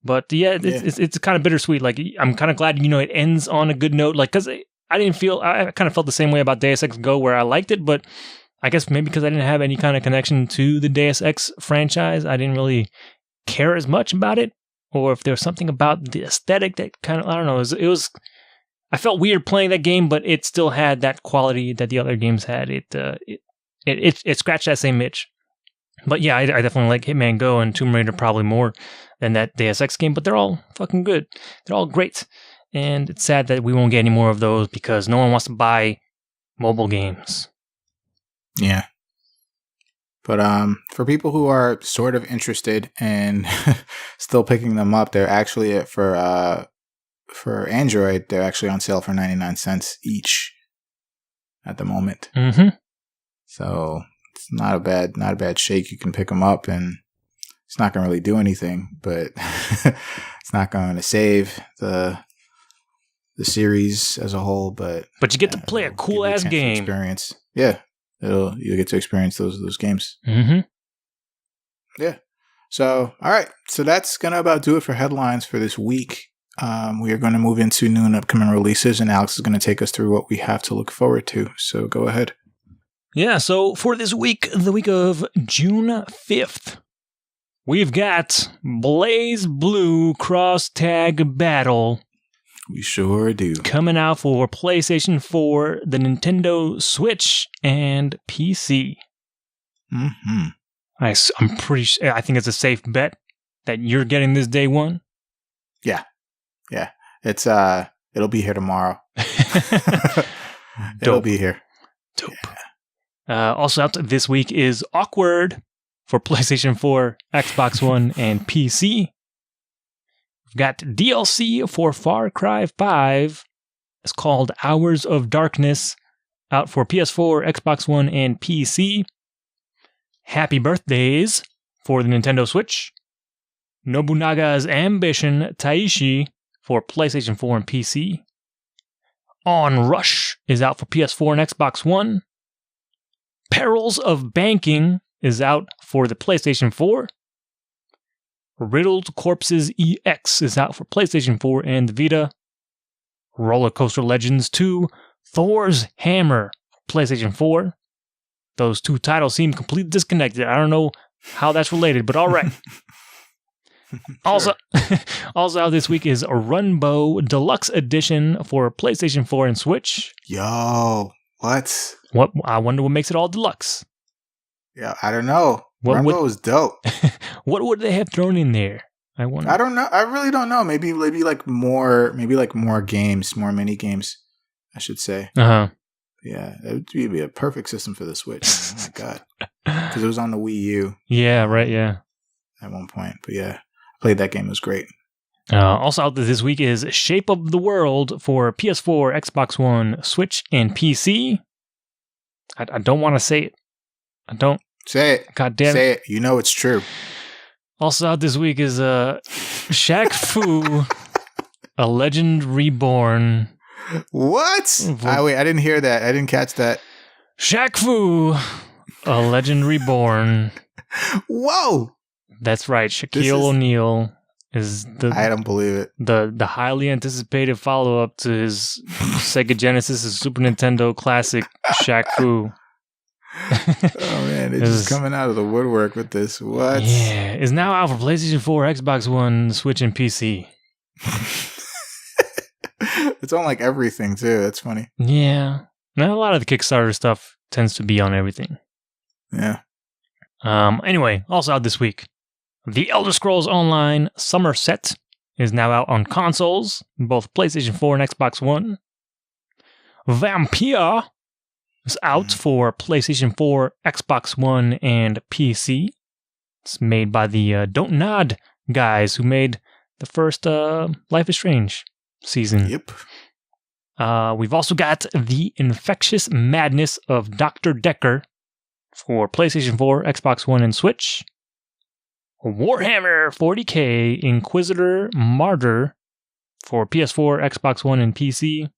But yeah, it's kind of bittersweet. Like I'm kind of glad, it ends on a good note. Like, cause I kind of felt the same way about Deus Ex Go where I liked it, but I guess maybe because I didn't have any kind of connection to the Deus Ex franchise, I didn't really care as much about it. Or if there was something about the aesthetic that kind of, I don't know, it was, I felt weird playing that game, but it still had that quality that the other games had. It scratched that same itch. But yeah, I definitely like Hitman Go and Tomb Raider probably more than that Deus Ex game, but they're all fucking good. They're all great. And it's sad that we won't get any more of those because no one wants to buy mobile games. Yeah. But for people who are sort of interested and still picking them up, they're actually for for Android, they're actually on sale for 99 cents each at the moment. Mm-hmm. So it's not a bad shake. You can pick them up, and it's not going to really do anything, but it's not going to save the series as a whole. But you get to play a cool ass game. Experience, yeah. You'll get to experience those games. Mm-hmm. Yeah. So, all right. So that's going to about do it for headlines for this week. We are going to move into new and upcoming releases, and Alex is going to take us through what we have to look forward to. So go ahead. Yeah, so for this week, the week of June 5th, we've got Blaze Blue Cross Tag Battle. We sure do. Coming out for PlayStation 4, the Nintendo Switch, and PC. Mm-hmm. I'm pretty sure, I think it's a safe bet that you're getting this day one. Yeah. Yeah. It's, it'll be here tomorrow. It'll be here. Dope. Yeah. Also out this week is Awkward for PlayStation 4, Xbox One, and PC. We've got DLC for Far Cry 5. It's called Hours of Darkness, out for PS4, Xbox One, and PC. Happy Birthdays for the Nintendo Switch. Nobunaga's Ambition Taishi for PlayStation 4 and PC. On Rush is out for PS4 and Xbox One. Perils of Banking is out for the PlayStation 4. Riddled Corpses EX is out for PlayStation 4 and the Vita. Roller Coaster Legends 2, Thor's Hammer for PlayStation 4. Those two titles seem completely disconnected. I don't know how that's related, but all right. Sure. Also out this week is Runbow Deluxe Edition for PlayStation 4 and Switch. Yo, what? I wonder what makes it all deluxe. Yeah, I don't know. Runbow is dope. What would they have thrown in there? I wonder. I don't know. I really don't know. Maybe like more games, more mini games, I should say. Uh-huh. Yeah, it would be a perfect system for the Switch. Oh my god. Because it was on the Wii U. Yeah, right, yeah. At one point. But yeah, I played that game. It was great. Also out this week is Shape of the World for PS4, Xbox One, Switch, and PC. I don't want to say it. I don't. Say it. God damn it. Say it. You know it's true. Also out this week is Shaq Fu, A Legend Reborn. What? Wait, I didn't hear that. I didn't catch that. Shaq Fu, A Legend Reborn. Whoa! That's right. Shaquille O'Neal is I don't believe it. The highly anticipated follow-up to his Sega Genesis and Super Nintendo classic Shaq Fu. Oh man, it's just coming out of the woodwork with this. What? Yeah, is now out for PlayStation 4, Xbox One, Switch, and PC. It's on like everything too. That's funny. Yeah, now a lot of the Kickstarter stuff tends to be on everything. Yeah. Anyway, also out this week, The Elder Scrolls Online Somerset is now out on consoles, both PlayStation 4 and Xbox One. Vampire is out for PlayStation 4, Xbox One, and PC. It's made by the Don't Nod guys who made the first Life is Strange season. Yep. We've also got The Infectious Madness of Dr. Decker for PlayStation 4, Xbox One, and Switch. Warhammer 40k Inquisitor Martyr for PS4, Xbox One, and PC.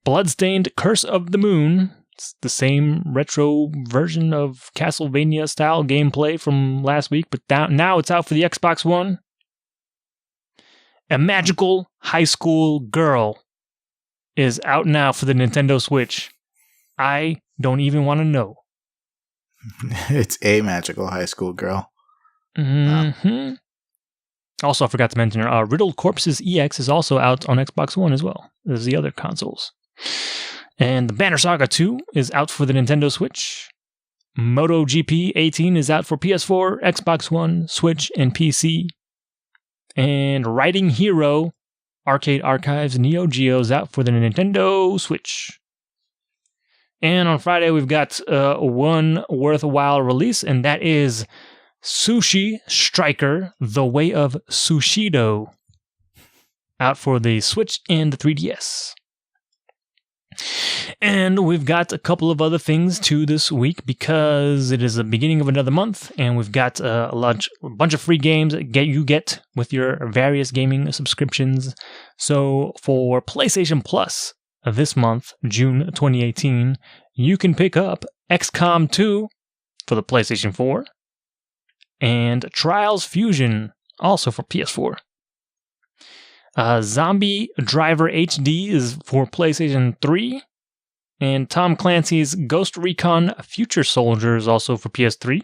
Bloodstained Curse of the Moon. It's the same retro version of Castlevania-style gameplay from last week, but now it's out for the Xbox One. A Magical High School Girl is out now for the Nintendo Switch. I don't even want to know. It's a magical high school girl. Mm-hmm. Wow. Also, I forgot to mention, Riddled Corpses EX is also out on Xbox One as well as the other consoles. And the Banner Saga 2 is out for the Nintendo Switch. MotoGP 18 is out for PS4, Xbox One, Switch, and PC. And Riding Hero Arcade Archives Neo Geo is out for the Nintendo Switch. And on Friday, we've got one worthwhile release, and that is Sushi Striker, The Way of Sushido. out for the Switch and the 3DS. And we've got a couple of other things too this week because it is the beginning of another month, and we've got a bunch of free games that you get with your various gaming subscriptions. So for PlayStation Plus this month, June 2018, you can pick up XCOM 2 for the PlayStation 4 and Trials Fusion also for PS4. Zombie Driver HD is for PlayStation 3, and Tom Clancy's Ghost Recon Future Soldiers also for PS3.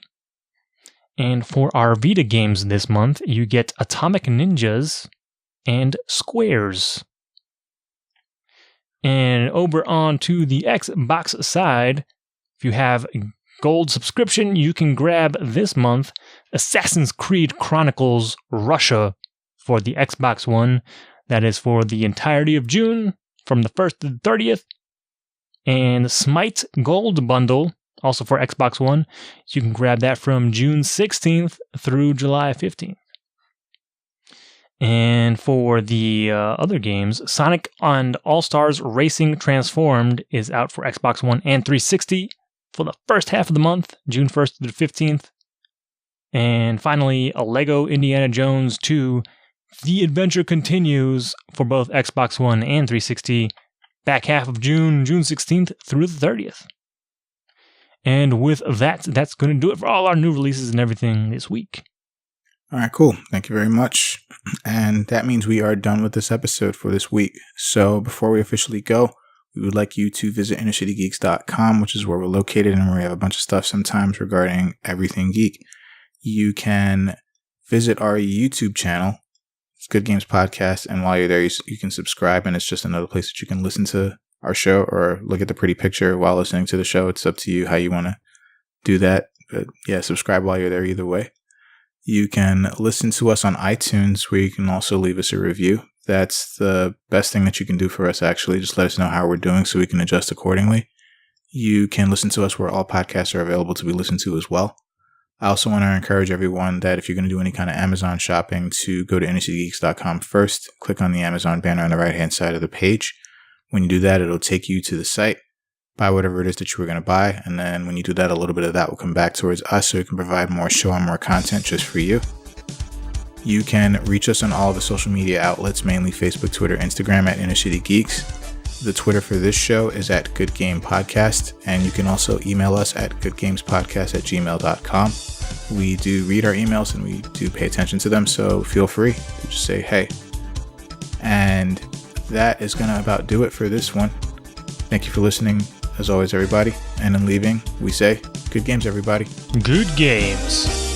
And for our Vita games this month, you get Atomic Ninjas and Squares. And over on to the Xbox side, if you have a gold subscription, you can grab this month Assassin's Creed Chronicles Russia for the Xbox One. That is for the entirety of June, from the 1st to the 30th. And Smite Gold Bundle, also for Xbox One. You can grab that from June 16th through July 15th. And for the other games, Sonic and All-Stars Racing Transformed is out for Xbox One and 360 for the first half of the month, June 1st to the 15th. And finally, a Lego Indiana Jones 2 The Adventure Continues for both Xbox One and 360, back half of June, June 16th through the 30th. And with that, that's going to do it for all our new releases and everything this week. All right, cool. Thank you very much. And that means we are done with this episode for this week. So before we officially go, we would like you to visit innercitygeeks.com, which is where we're located and where we have a bunch of stuff sometimes regarding everything geek. You can visit our YouTube channel. It's Good Games Podcast. And while you're there, you can subscribe. And it's just another place that you can listen to our show or look at the pretty picture while listening to the show. It's up to you how you want to do that. But yeah, subscribe while you're there either way. You can listen to us on iTunes, where you can also leave us a review. That's the best thing that you can do for us, actually. Just let us know how we're doing so we can adjust accordingly. You can listen to us where all podcasts are available to be listened to as well. I also want to encourage everyone that if you're going to do any kind of Amazon shopping, to go to innercitygeeks.com first. Click on the Amazon banner on the right-hand side of the page. When you do that, it'll take you to the site. Buy whatever it is that you were going to buy. And then when you do that, a little bit of that will come back towards us so we can provide more show and more content just for you. You can reach us on all of the social media outlets, mainly Facebook, Twitter, Instagram at Inner City Geeks. The Twitter for this show is at Good Game Podcast. And you can also email us at goodgamespodcast@gmail.com. We do read our emails and we do pay attention to them. So feel free to just say, hey. And that is going to about do it for this one. Thank you for listening, as always, everybody. And in leaving, we say, good games, everybody. Good games.